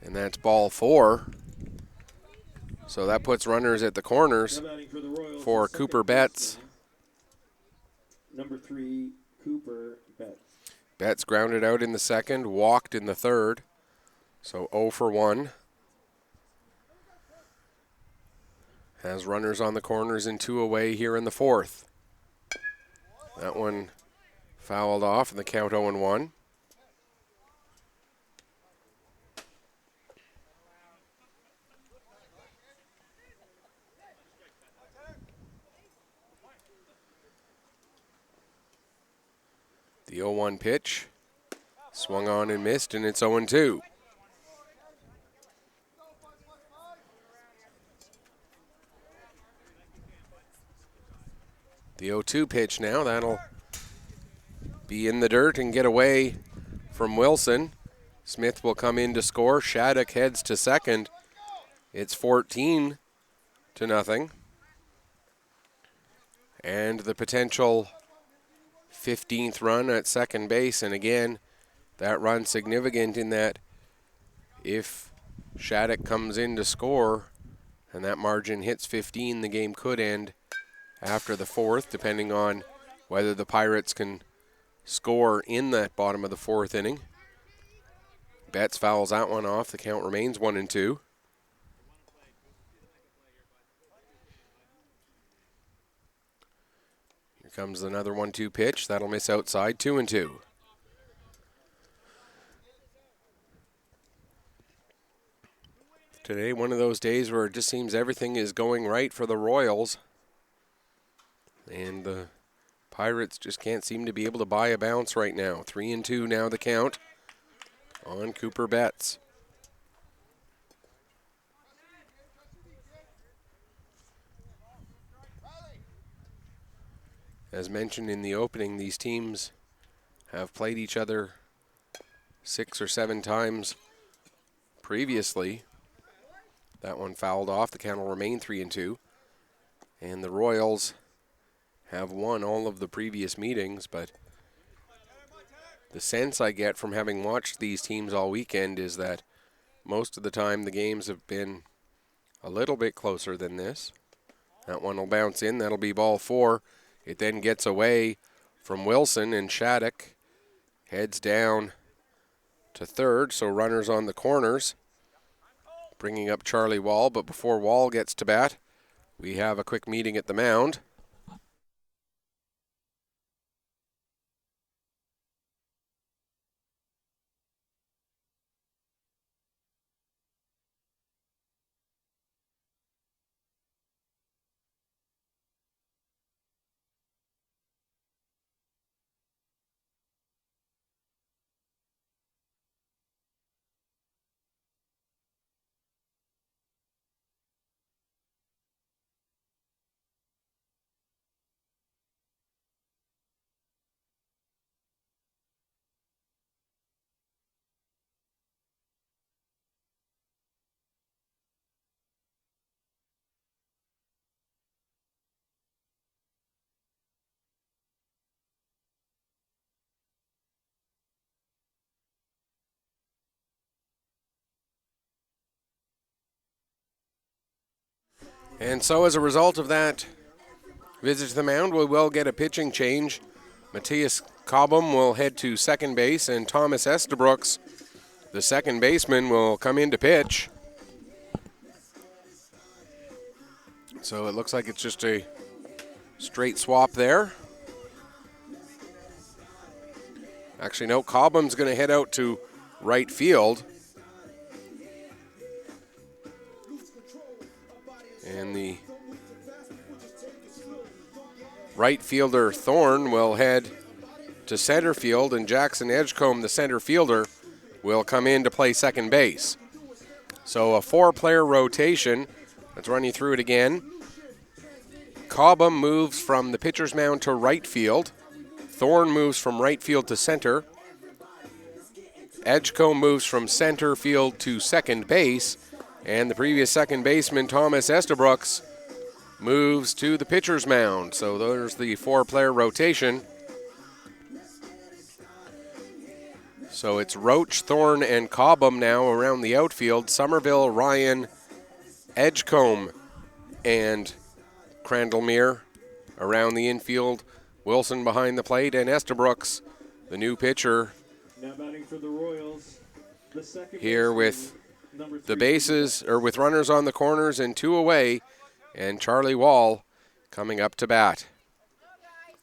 Speaker 1: and that's ball 4. So that puts runners at the corners for Cooper Betts.
Speaker 2: Number 3, Cooper Betts.
Speaker 1: Betts grounded out in the second, walked in the third. So 0 for 1. Has runners on the corners and 2 away here in the fourth. That one fouled off, and the count 0-1. The 0-1 pitch. Swung on and missed, and it's 0-2. The 0-2 pitch now. That'll be in the dirt and get away from Wilson. Smith will come in to score. Shattuck heads to second. It's 14-0. And the potential 15th run at second base. And again, that run significant in that if Shattuck comes in to score and that margin hits 15, the game could end after the fourth, depending on whether the Pirates can score in that bottom of the fourth inning. Betts fouls that one off. The count remains 1-2. Here comes another 1-2 pitch. That'll miss outside. 2-2. Today, one of those days where it just seems everything is going right for the Royals. And the Pirates just can't seem to be able to buy a bounce right now. 3-2 now the count on Cooper Betts. As mentioned in the opening, these teams have played each other 6 or 7 times previously. That one fouled off. The count will remain 3-2. And the Royals have won all of the previous meetings, but the sense I get from having watched these teams all weekend is that most of the time the games have been a little bit closer than this. That one will bounce in. That'll be ball 4. It then gets away from Wilson, and Shattuck heads down to third, so runners on the corners, bringing up Charlie Wall. But before Wall gets to bat, we have a quick meeting at the mound. And so as a result of that visit to the mound, we will get a pitching change. Matthias Cobham will head to second base, and Thomas Estabrooks, the second baseman, will come in to pitch. So it looks like it's just a straight swap there. Actually, no, Cobham's going to head out to right field. And the right fielder, Thorne, will head to center field, and Jackson Edgecombe, the center fielder, will come in to play second base. So a 4-player rotation. Let's run you through it again. Cobham moves from the pitcher's mound to right field. Thorne moves from right field to center. Edgecombe moves from center field to second base. And the previous second baseman, Thomas Estabrooks, moves to the pitcher's mound. So there's the 4-player rotation. So it's Roach, Thorne, and Cobham now around the outfield. Somerville, Ryan, Edgecombe, and Crandallmere around the infield. Wilson behind the plate, and Estabrooks, the new pitcher,
Speaker 2: Now batting for the Royals, the second
Speaker 1: here
Speaker 2: baseman,
Speaker 1: with
Speaker 2: number
Speaker 1: the
Speaker 2: 3.
Speaker 1: bases, or with runners on the corners and 2 away, and Charlie Wall coming up to bat.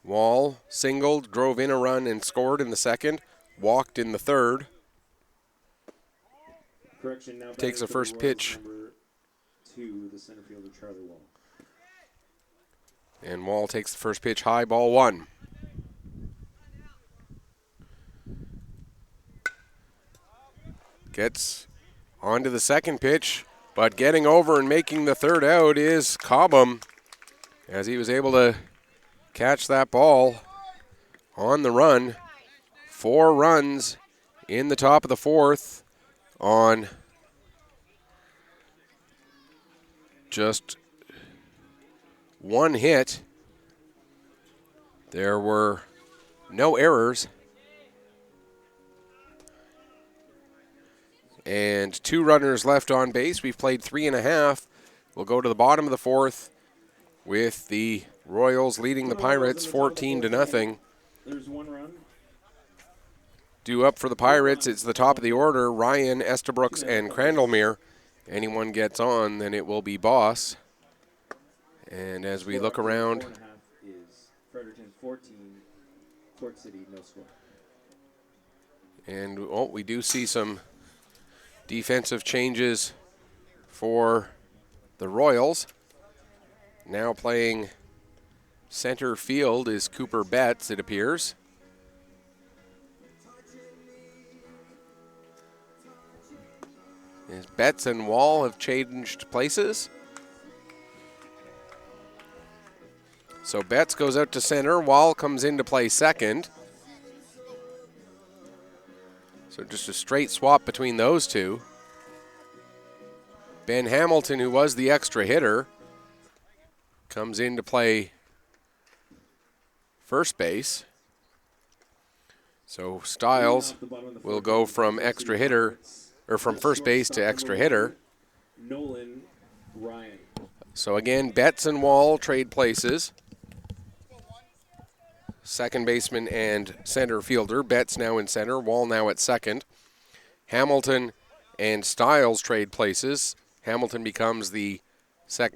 Speaker 1: Wall singled, drove in a run, and scored in the second, walked in the third.
Speaker 2: Correction, now
Speaker 1: Takes
Speaker 2: batting
Speaker 1: the
Speaker 2: for
Speaker 1: first
Speaker 2: Royals,
Speaker 1: pitch.
Speaker 2: Number 2, the center fielder, Charlie Wall.
Speaker 1: And Wall takes the first pitch high, ball 1. Gets onto the second pitch, but getting over and making the third out is Cobham, as he was able to catch that ball on the run. 4 runs in the top of the fourth on just 1 hit. There were no errors. And 2 runners left on base. We've played 3.5. We'll go to the bottom of the fourth with the Royals leading the Pirates 14-0.
Speaker 2: There's 1 run.
Speaker 1: Due up for the Pirates, it's the top of the order, Ryan, Estabrooks, and Crandallmere. Anyone gets on, then it will be Boss. And as we look around,
Speaker 2: 4.5 is Fredericton 14, Port City, no score.
Speaker 1: and we do see some defensive changes for the Royals. Now playing center field is Cooper Betts, it appears. As Betts and Wall have changed places. So Betts goes out to center, Wall comes in to play second. So just a straight swap between those two. Ben Hamilton, who was the extra hitter, comes in to play first base. So Stiles will go from extra hitter, or from first base to extra hitter.
Speaker 2: Nolan Ryan.
Speaker 1: So again, Betts and Wall trade places. Second baseman and center fielder. Betts now in center, Wall now at second. Hamilton and Stiles trade places. Hamilton becomes the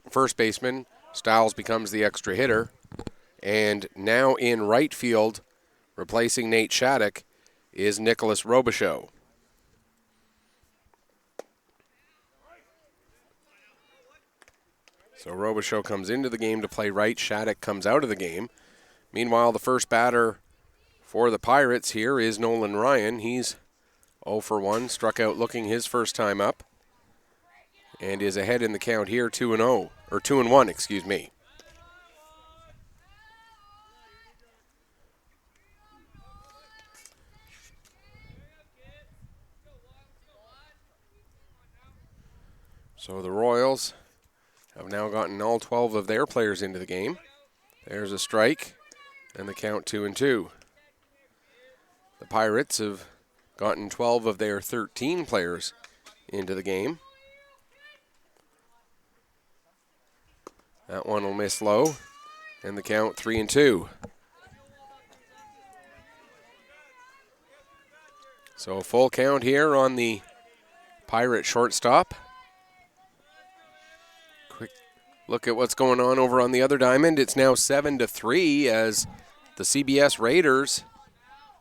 Speaker 1: first baseman. Stiles becomes the extra hitter. And now in right field, replacing Nate Shattuck, is Nicholas Robichaux. So Robichaux comes into the game to play right. Shattuck comes out of the game. Meanwhile, the first batter for the Pirates here is Nolan Ryan. He's 0 for 1, struck out looking his first time up, and is ahead in the count here, 2-0, or 2-1, excuse me. So the Royals have now gotten all 12 of their players into the game. There's a strike, and the count 2-2. The Pirates have gotten 12 of their 13 players into the game. That one will miss low, and the count 3-2. So a full count here on the Pirate shortstop. Quick look at what's going on over on the other diamond. It's now 7-3 as the CBS Raiders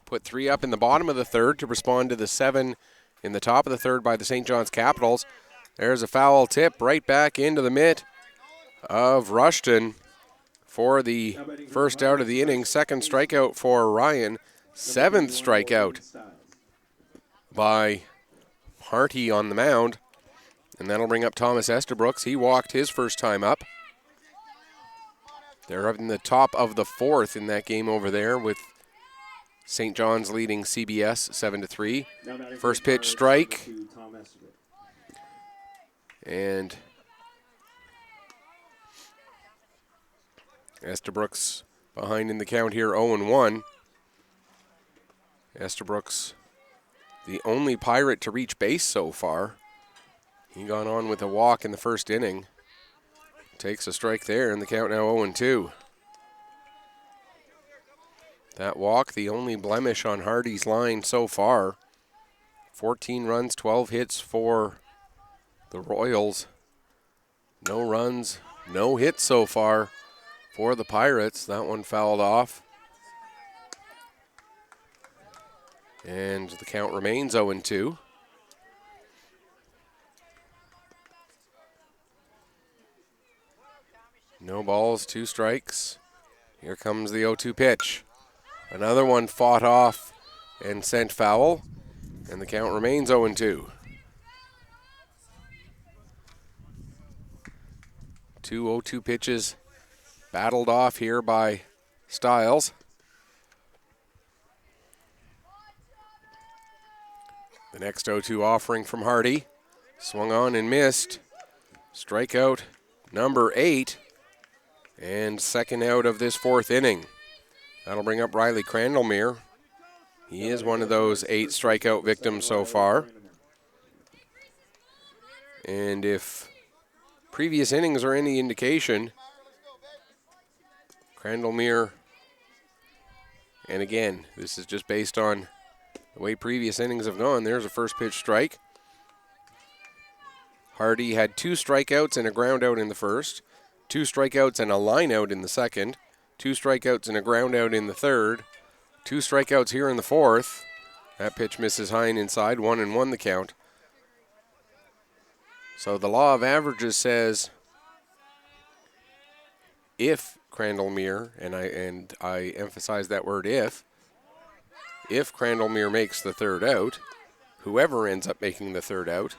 Speaker 1: put 3 up in the bottom of the third to respond to the 7 in the top of the third by the St. John's Capitals. There's a foul tip right back into the mitt of Rushton for the first out of the inning. Second strikeout for Ryan. 7th strikeout by Harty on the mound. And that'll bring up Thomas Estabrooks. He walked his first time up. They're up in the top of the fourth in that game over there with St. John's leading CBS 7-3. First pitch strike. And Estabrooks behind in the count here, 0-1. Estabrooks, the only Pirate to reach base so far. He got on with a walk in the first inning. Takes a strike there, and the count now 0-2. That walk, the only blemish on Hardy's line so far. 14 runs, 12 hits for the Royals. No runs, no hits so far for the Pirates. That one fouled off. And the count remains 0-2. No balls, 2 strikes. Here comes the 0-2 pitch. Another one fought off and sent foul, and the count remains 0-2. Two 0-2 pitches battled off here by Stiles. The next 0-2 offering from Hardy. Swung on and missed. Strikeout number 8. And second out of this 4th inning. That'll bring up Riley Crandallmere. He is one of those 8 strikeout victims so far. And if previous innings are any indication, Crandallmere, and again, this is just based on the way previous innings have gone. There's a first pitch strike. Hardy had 2 strikeouts and a ground out in the first, 2 strikeouts and a line out in the second, 2 strikeouts and a ground out in the third, 2 strikeouts here in the fourth. That pitch misses high and inside, 1-1 the count. So the law of averages says if Crandallmere, and I emphasize that word if Crandallmere makes the third out, whoever ends up making the third out,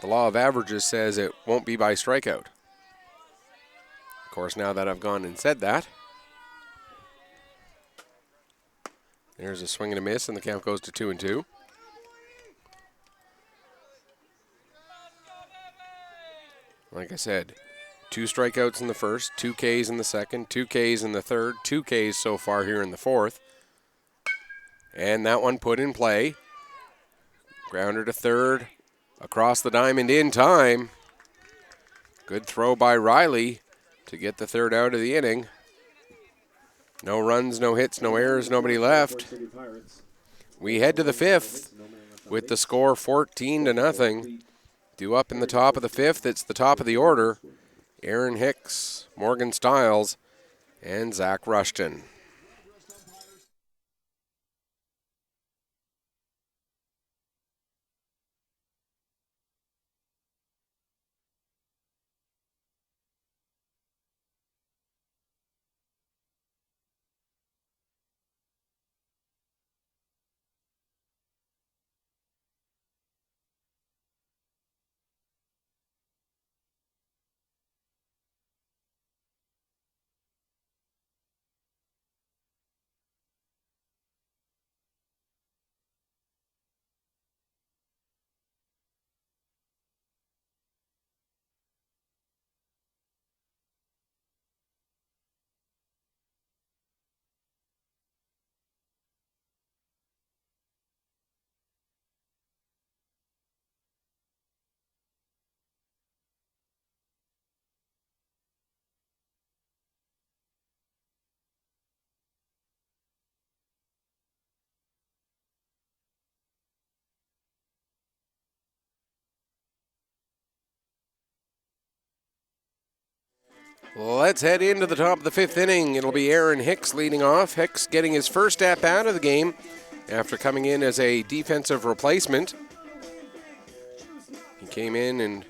Speaker 1: the law of averages says it won't be by strikeout. Of course, now that I've gone and said that, there's a swing and a miss, and the count goes to 2-2. Like I said, 2 strikeouts in the first, 2 Ks in the second, 2 Ks in the third, 2 Ks so far here in the fourth. And that one put in play. Grounder to third, across the diamond in time. Good throw by Riley to get the third out of the inning. No runs, no hits, no errors, nobody left. We head to the 5th with the score 14-0. Due up in the top of the 5th, it's the top of the order. Aaron Hicks, Morgan Stiles, and Zach Rushton. Let's head into the top of the 5th inning. It'll be Aaron Hicks leading off. Hicks getting his first at-bat of the game after coming in as a defensive replacement. He came in and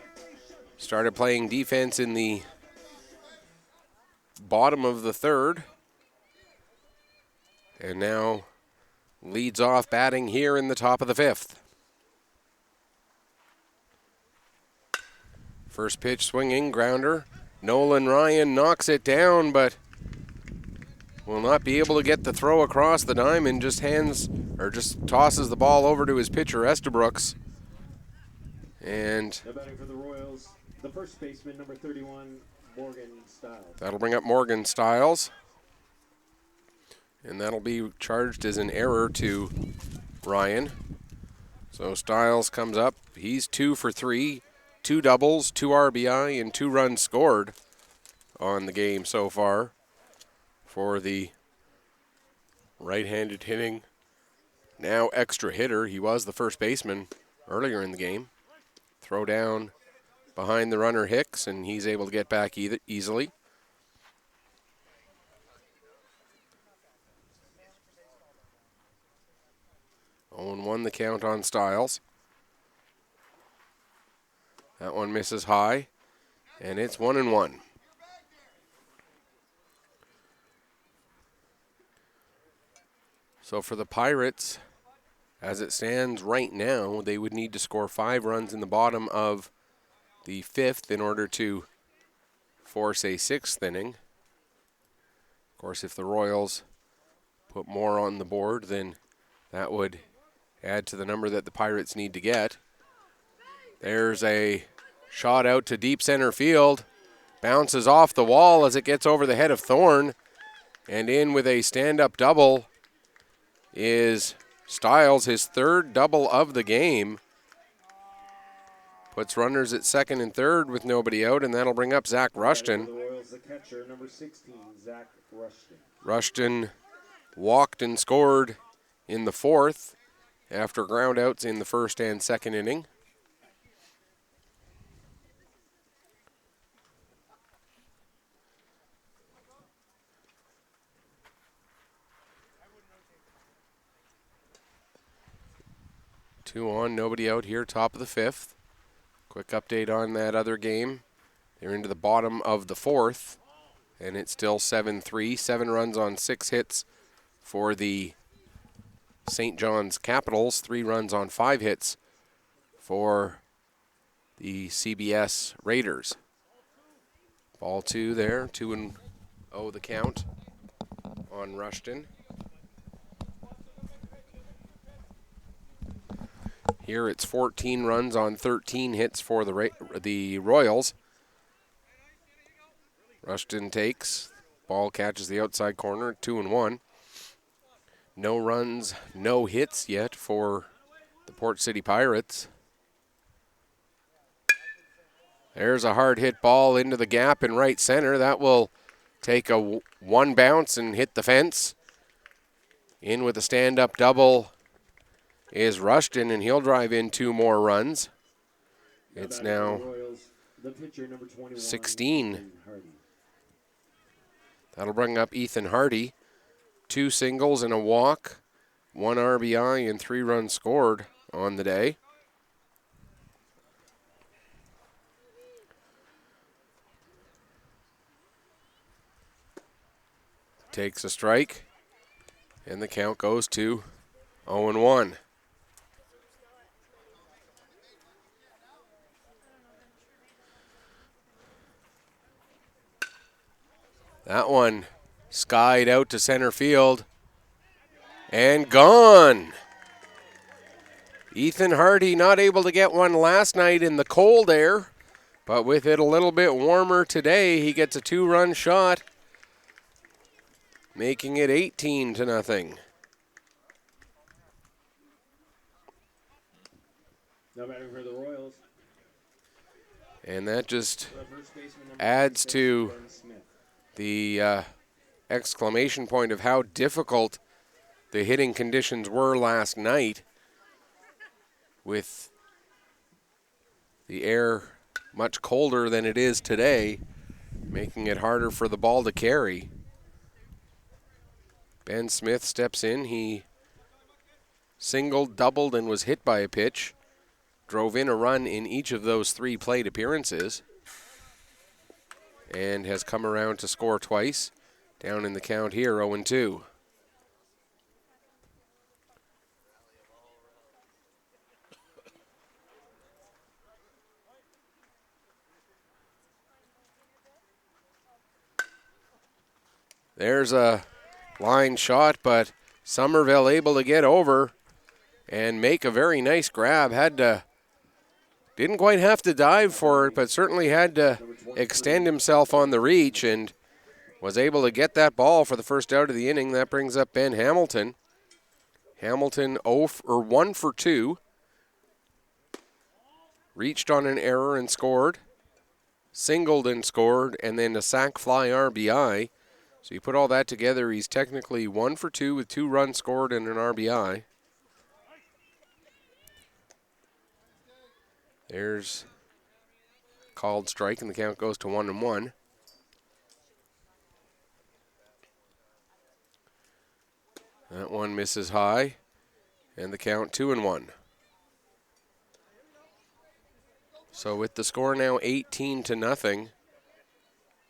Speaker 1: started playing defense in the bottom of the 3rd. And now leads off batting here in the top of the 5th. First pitch swinging, grounder. Nolan Ryan knocks it down, but will not be able to get the throw across the diamond. Just tosses the ball over to his pitcher, Estabrooks. And
Speaker 2: now batting for the Royals, the first baseman, number 31, Morgan Stiles.
Speaker 1: That'll bring up Morgan Stiles. And that'll be charged as an error to Ryan. So Stiles comes up. He's 2 for 3. 2 doubles, 2 RBI, and 2 runs scored on the game so far for the right-handed hitting, now extra hitter. He was the first baseman earlier in the game. Throw down behind the runner Hicks, and he's able to get back easily. Oh, and 1 the count on Stiles. That one misses high, and it's 1-1. So for the Pirates, as it stands right now, they would need to score 5 runs in the bottom of the 5th in order to force a sixth inning. Of course, if the Royals put more on the board, then that would add to the number that the Pirates need to get. There's a shot out to deep center field. Bounces off the wall as it gets over the head of Thorne. And in with a stand-up double is Stiles, his third double of the game. Puts runners at second and third with nobody out, and that'll bring up Zach Rushton.
Speaker 2: The Royals, the catcher, number 16, Zach Rushton.
Speaker 1: Rushton walked and scored in the fourth after groundouts in the first and second inning. Two on, nobody out here, top of the fifth. Quick update on that other game. They're into the bottom of the fourth, and it's still 7-3. 7 runs on 6 hits for the St. John's Capitals. 3 runs on 5 hits for the CBS Raiders. Ball 2 there, 2-0 the count on Rushton. Here it's 14 runs on 13 hits for the Royals. Rushton takes. Ball catches the outside corner, 2-1. No runs, no hits yet for the Port City Pirates. There's a hard hit ball into the gap in right center. That will take a one bounce and hit the fence. In with a stand-up double is Rushton, and he'll drive in 2 more runs. It's now 16. That'll bring up Ethan Hardy. 2 singles and a walk, 1 RBI, and 3 runs scored on the day. Takes a strike, and the count goes to 0-1. That one skied out to center field and gone. Ethan Hardy not able to get one last night in the cold air, but with it a little bit warmer today, he gets a 2-run shot, making it 18-0.
Speaker 2: Now batting for the Royals.
Speaker 1: And that just adds to the exclamation point of how difficult the hitting conditions were last night, with the air much colder than it is today, making it harder for the ball to carry. Ben Smith steps in. He singled, doubled, and was hit by a pitch. Drove in a run in each of those 3 plate appearances, and has come around to score twice. Down in the count here, 0-2. There's a line shot, but Somerville able to get over and make a very nice grab. Didn't quite have to dive for it, but certainly had to extend himself on the reach and was able to get that ball for the first out of the inning. That brings up Ben Hamilton. Hamilton 1 for 2. Reached on an error and scored. Singled and scored, and then a sac fly RBI. So you put all that together, he's technically 1 for 2 with 2 runs scored and an RBI. There's called strike, and the count goes to 1-1. That one misses high, and the count 2-1. So with the score now 18-0,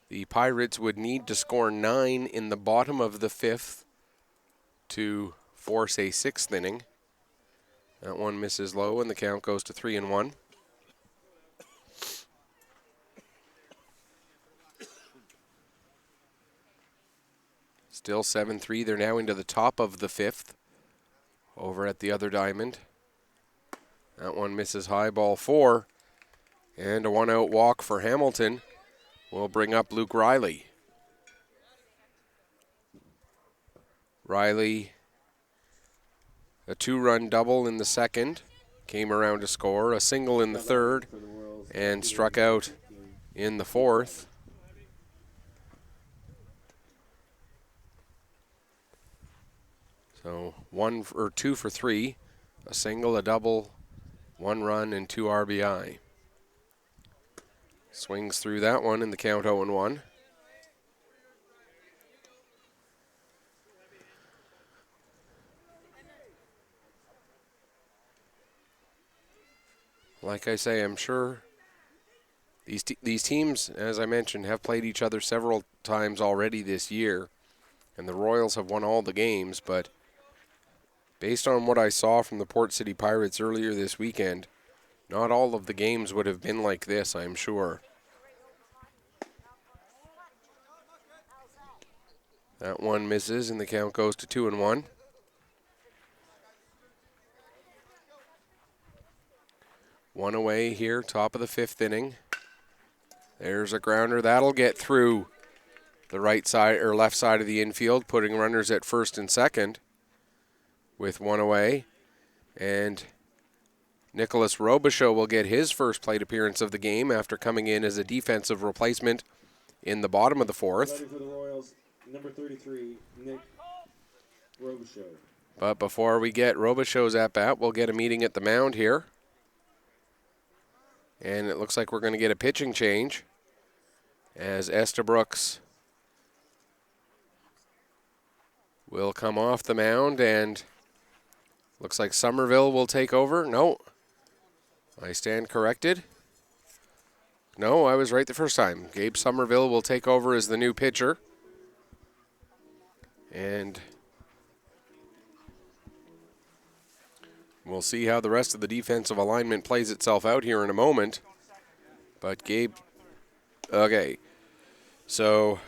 Speaker 1: the Pirates would need to score 9 in the bottom of the 5th to force a 6th inning. That one misses low, and the count goes to 3-1. Still 7-3. They're now into the top of the 5th over at the other diamond. That one misses high, ball 4. And a 1-out walk for Hamilton will bring up Luke Riley. Riley, a 2-run double in the second, came around to score, a single in the third, and struck out in the fourth. So 2 for 3, a single, a double, 1 run, and 2 RBI. Swings through that one in the count 0-1. Like I say, I'm sure these teams, as I mentioned, have played each other several times already this year, and the Royals have won all the games, but based on what I saw from the Port City Pirates earlier this weekend, not all of the games would have been like this, I'm sure. That one misses, and the count goes to 2-1. One away here, top of the 5th inning. There's a grounder. That'll get through the right side or left side of the infield, putting runners at first and second with 1 away. And Nicholas Robichaud will get his first plate appearance of the game after coming in as a defensive replacement in the bottom of the 4th.
Speaker 2: Ready for the Royals, number 33, Nick Robichaud.
Speaker 1: But before we get Robichaud's at bat, we'll get a meeting at the mound here. And it looks like we're going to get a pitching change as Estabrooks will come off the mound, and looks like Somerville will take over. No, I stand corrected. No, I was right the first time. Gabe Somerville will take over as the new pitcher. And we'll see how the rest of the defensive alignment plays itself out here in a moment. But Gabe, okay, so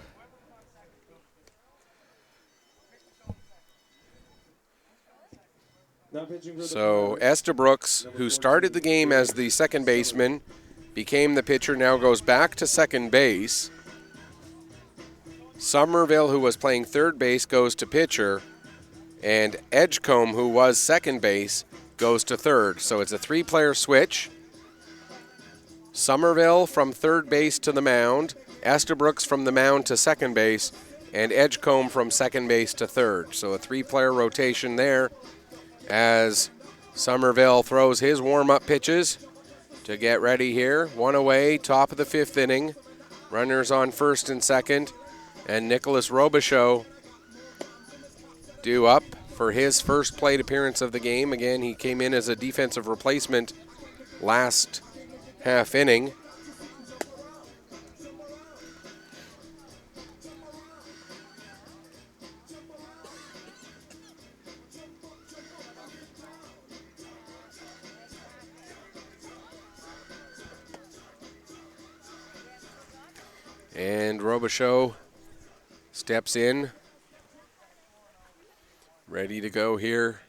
Speaker 1: Estabrooks, who started the game as the second baseman, became the pitcher, now goes back to second base. Somerville, who was playing third base, goes to pitcher. And Edgecombe, who was second base, goes to third. So it's a 3-player switch. Somerville from third base to the mound, Estabrooks from the mound to second base, and Edgecombe from second base to third. So a 3-player rotation there as Somerville throws his warm-up pitches to get ready here. 1 away, top of the 5th inning. Runners on first and second, and Nicholas Robichaud due up for his first plate appearance of the game. Again, he came in as a defensive replacement last half inning. And Robichaud steps in, ready to go here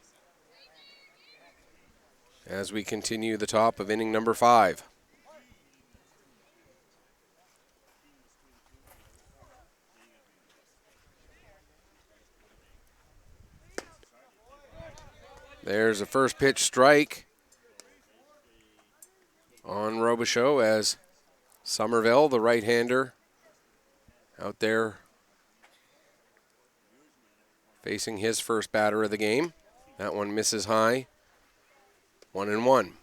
Speaker 1: as we continue the top of inning number 5. There's a first pitch strike on Robichaud as Somerville, the right-hander, out there facing his first batter of the game. That one misses high. 1-1.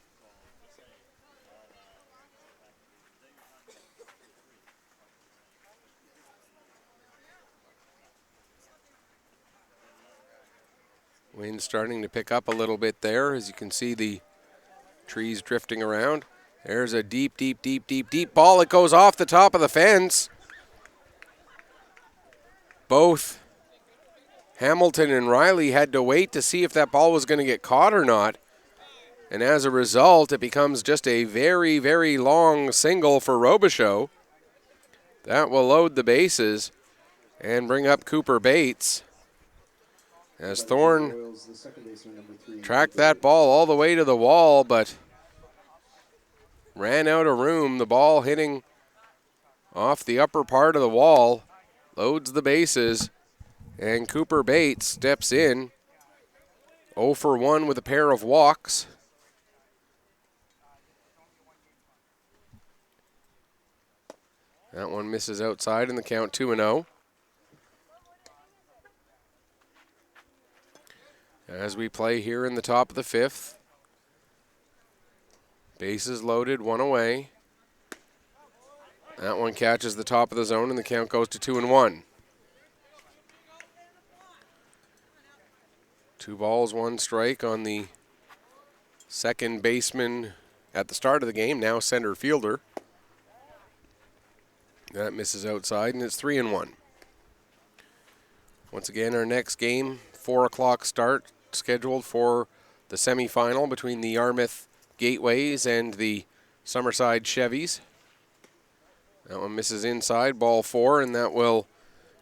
Speaker 1: Wind starting to pick up a little bit there. As you can see, the trees drifting around. There's a deep, deep, deep, deep, deep ball. It goes off the top of the fence. Both Hamilton and Riley had to wait to see if that ball was going to get caught or not. And as a result, it becomes just a very, very long single for Robichaud. That will load the bases. and bring up Cooper Bates. As Thorne
Speaker 2: Royals, the second baseman, number 3.
Speaker 1: tracked that ball all the way to the wall, but ran out of room. The ball hitting off the upper part of the wall, loads the bases, and Cooper Bates steps in. 0 for 1 with a pair of walks. That one misses outside in the count 2-0. As we play here in the top of the 5th. Bases loaded, one away. That one catches the top of the zone and the count goes to 2-1. 2 balls, 1 strike on the second baseman at the start of the game, now center fielder. That misses outside and it's 3-1. Once again, our next game, 4 o'clock start, scheduled for the semifinal between the Yarmouth Gateways and the Summerside Chevys. That one misses inside, ball 4, and that will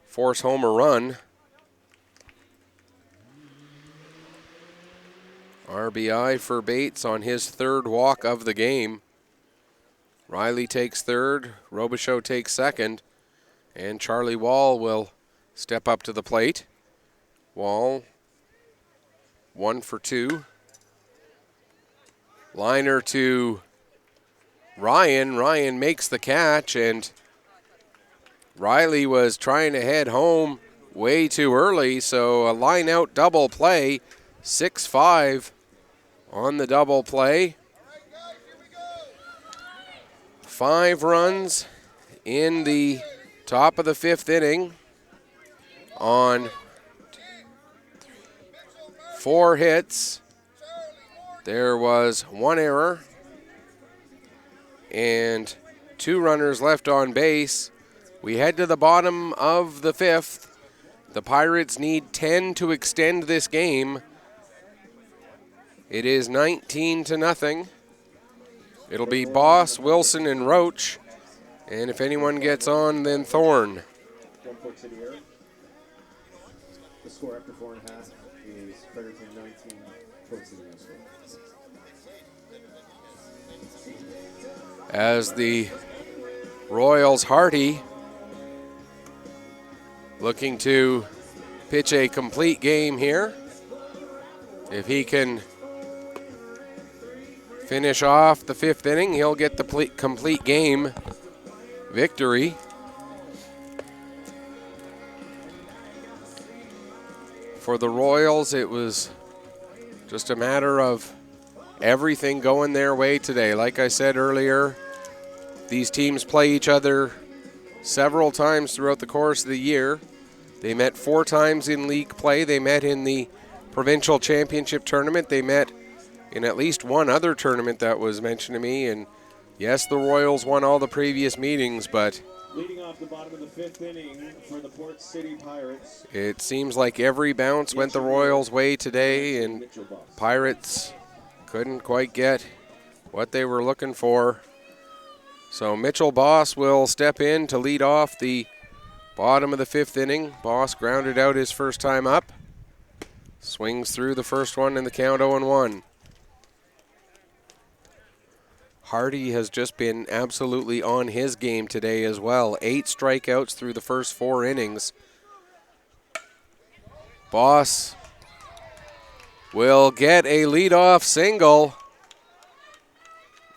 Speaker 1: force home a run. RBI for Bates on his 3rd walk of the game. Riley takes 3rd, Robichaud takes 2nd, and Charlie Wall will step up to the plate. Wall, 1 for 2. Liner to Ryan. Ryan makes the catch, and Riley was trying to head home way too early, so a line-out double play, 6-5 on the double play. 5 runs in the top of the 5th inning on 4 hits. There was 1 error and 2 runners left on base. We head to the bottom of the 5th. The Pirates need 10 to extend this game. It is 19-0. It'll be Boss, Wilson, and Roach. And if anyone gets on, then Thorne.
Speaker 2: 1 foot to the air. The score after 4.5 is Fredericton 19, Fort City no score.
Speaker 1: As the Royals Hardy looking to pitch a complete game here. If he can finish off the 5th inning, he'll get the complete game victory. For the Royals, it was just a matter of everything going their way today. Like I said earlier, these teams play each other several times throughout the course of the year. They met 4 times in league play. They met in the provincial championship tournament. They met in at least one other tournament that was mentioned to me. And yes, the Royals won all the previous meetings, but
Speaker 2: Leading off the bottom of the 5th inning for the Port City Pirates.
Speaker 1: It seems like every bounce went the Royals' way today, and Pirates couldn't quite get what they were looking for. So Mitchell Boss will step in to lead off the bottom of the 5th inning. Boss grounded out his first time up. Swings through the first one in the count 0-1. Hardy has just been absolutely on his game today as well. 8 strikeouts through the first 4 innings. Boss will get a leadoff single,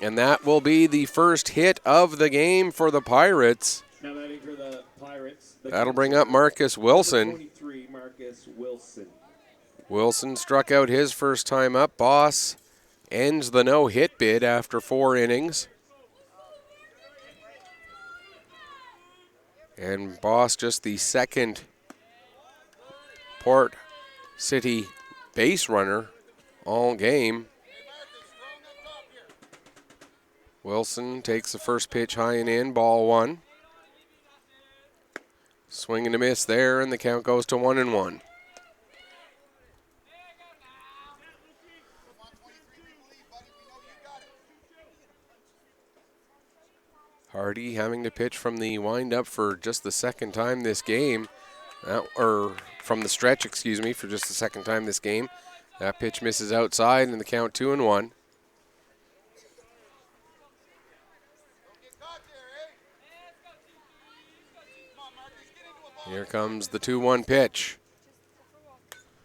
Speaker 1: and that will be the first hit of the game for the Pirates.
Speaker 2: Now batting for the Pirates.
Speaker 1: That'll bring up Marcus Wilson.
Speaker 2: 23, Marcus Wilson.
Speaker 1: Wilson struck out his first time up. Boss ends the no-hit bid after 4 innings. And Boss just the second Port City base runner all game. Wilson takes the first pitch high and in, ball 1. Swing and a miss there, and the count goes to 1-1. Hardy having to pitch from the windup for just the second time this game. Or from the stretch, excuse me, for just the second time this game. That pitch misses outside, and the count 2-1. Here comes the 2-1 pitch.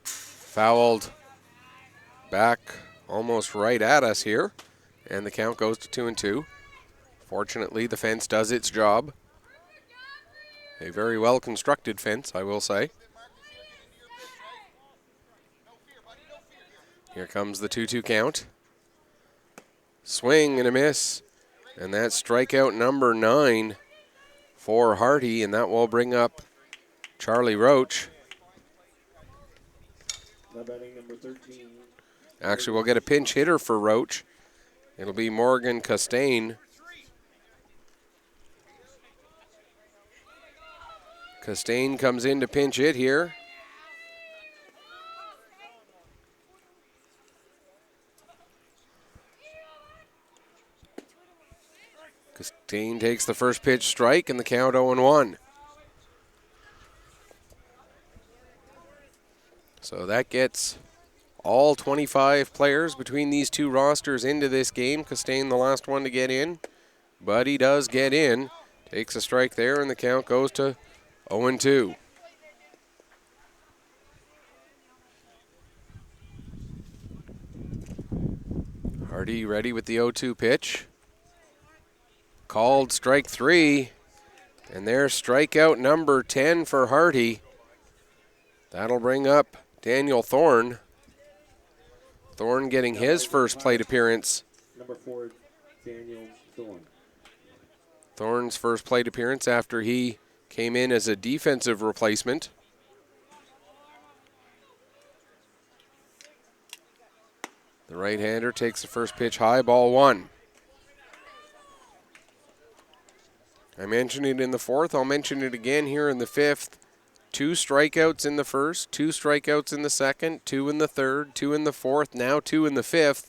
Speaker 1: Fouled back almost right at us here, and the count goes to 2-2. Fortunately, the fence does its job. A very well constructed fence, I will say. Here comes the 2-2 count. Swing and a miss, and that's strikeout number 9 for Hardy, and that will bring up Charlie Roach.
Speaker 2: Now batting number 13.
Speaker 1: Actually, we'll get a pinch hitter for Roach. It'll be Morgan Costain. Costain comes in to pinch hit here. Costain takes the first pitch strike, and the count 0-1. So that gets all 25 players between these two rosters into this game. Costain the last one to get in, but he does get in. Takes a strike there, and the count goes to 0-2. Hardy ready with the 0-2 pitch. Called strike 3, and there's strikeout number 10 for Hardy. That'll bring up Daniel Thorne. Thorne getting his first plate appearance.
Speaker 2: Number 4, Daniel Thorne.
Speaker 1: Thorne's first plate appearance after he came in as a defensive replacement. The right-hander takes the first pitch high, ball 1. I mentioned it in the 4th. I'll mention it again here in the 5th. 2 strikeouts in the 1st, 2 strikeouts in the 2nd, 2 in the 3rd, 2 in the 4th, now 2 in the 5th.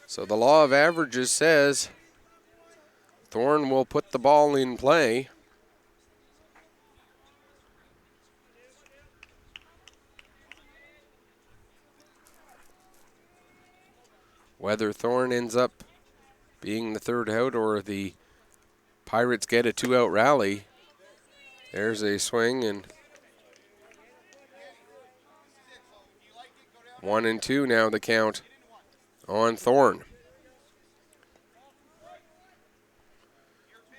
Speaker 1: So the law of averages says Thorne will put the ball in play. Whether Thorne ends up being the 3rd out or the Pirates get a 2-out rally. There's a swing, and 1-2 now the count on Thorne.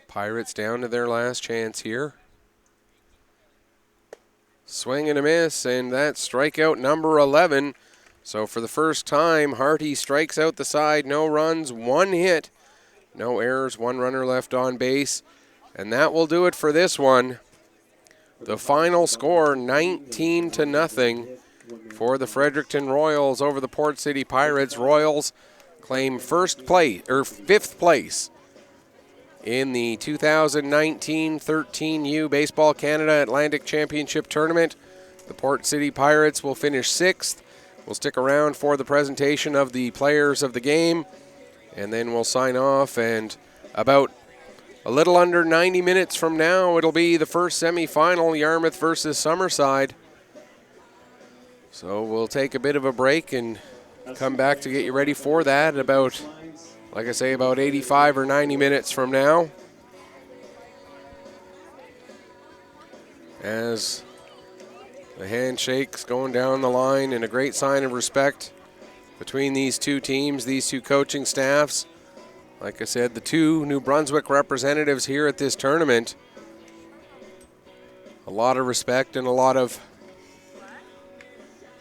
Speaker 1: Pirates down to their last chance here. Swing and a miss, and that's strikeout number 11. So for the first time, Hardy strikes out the side. No runs, 1 hit, no errors, 1 runner left on base. And that will do it for this one. The final score, 19-0 for the Fredericton Royals over the Port City Pirates. Royals claim 5th place in the 2019-13U Baseball Canada Atlantic Championship Tournament. The Port City Pirates will finish 6th. We'll stick around for the presentation of the players of the game, and then we'll sign off. And about a little under 90 minutes from now, it'll be the first semifinal, Yarmouth versus Summerside. So we'll take a bit of a break and come back to get you ready for that at about, like I say, about 85 or 90 minutes from now. As the handshakes going down the line, and a great sign of respect between these two teams, these two coaching staffs. Like I said, the 2 New Brunswick representatives here at this tournament. A lot of respect and a lot of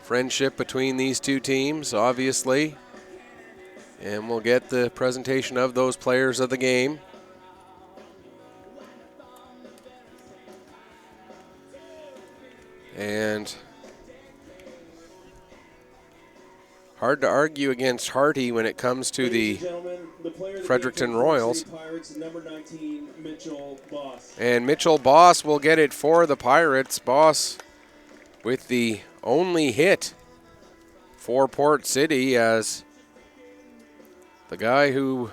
Speaker 1: friendship between these two teams, obviously. And we'll get the presentation of those players of the game. And hard to argue against Hardy when it comes to the Fredericton Royals. And Mitchell Boss will get it for the Pirates. Boss with the only hit for Port City, as the guy who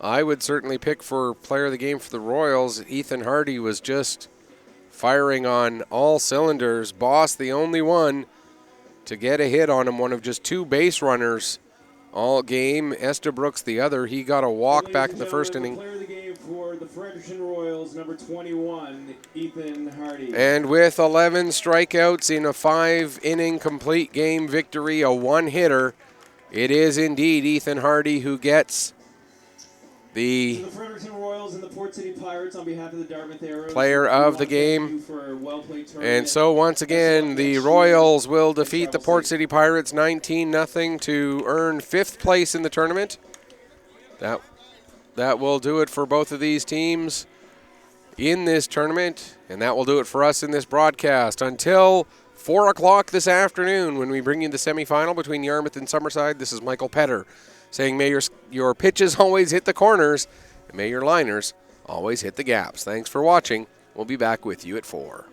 Speaker 1: I would certainly pick for player of the game for the Royals, Ethan Hardy, was just firing on all cylinders. Boss, the only one to get a hit on him, one of just 2 base runners all game. Estabrooks the other. He got a walk back in the first inning.
Speaker 2: Player of the game for the Fredericton Royals, number 21, Ethan Hardy.
Speaker 1: And with 11 strikeouts in a 5-inning complete game victory, a one-hitter, it is indeed Ethan Hardy who gets the
Speaker 2: Fredericton Royals and the Port City Pirates on behalf of the Dartmouth Arrows.
Speaker 1: Player of the game. And so once again, the Royals will defeat the Port City Pirates 19-0 to earn 5th place in the tournament. That will do it for both of these teams in this tournament, and that will do it for us in this broadcast. Until 4 o'clock this afternoon when we bring you the semifinal between Yarmouth and Summerside, this is Michael Petter saying may your pitches always hit the corners, and may your liners always hit the gaps. Thanks for watching. We'll be back with you at 4.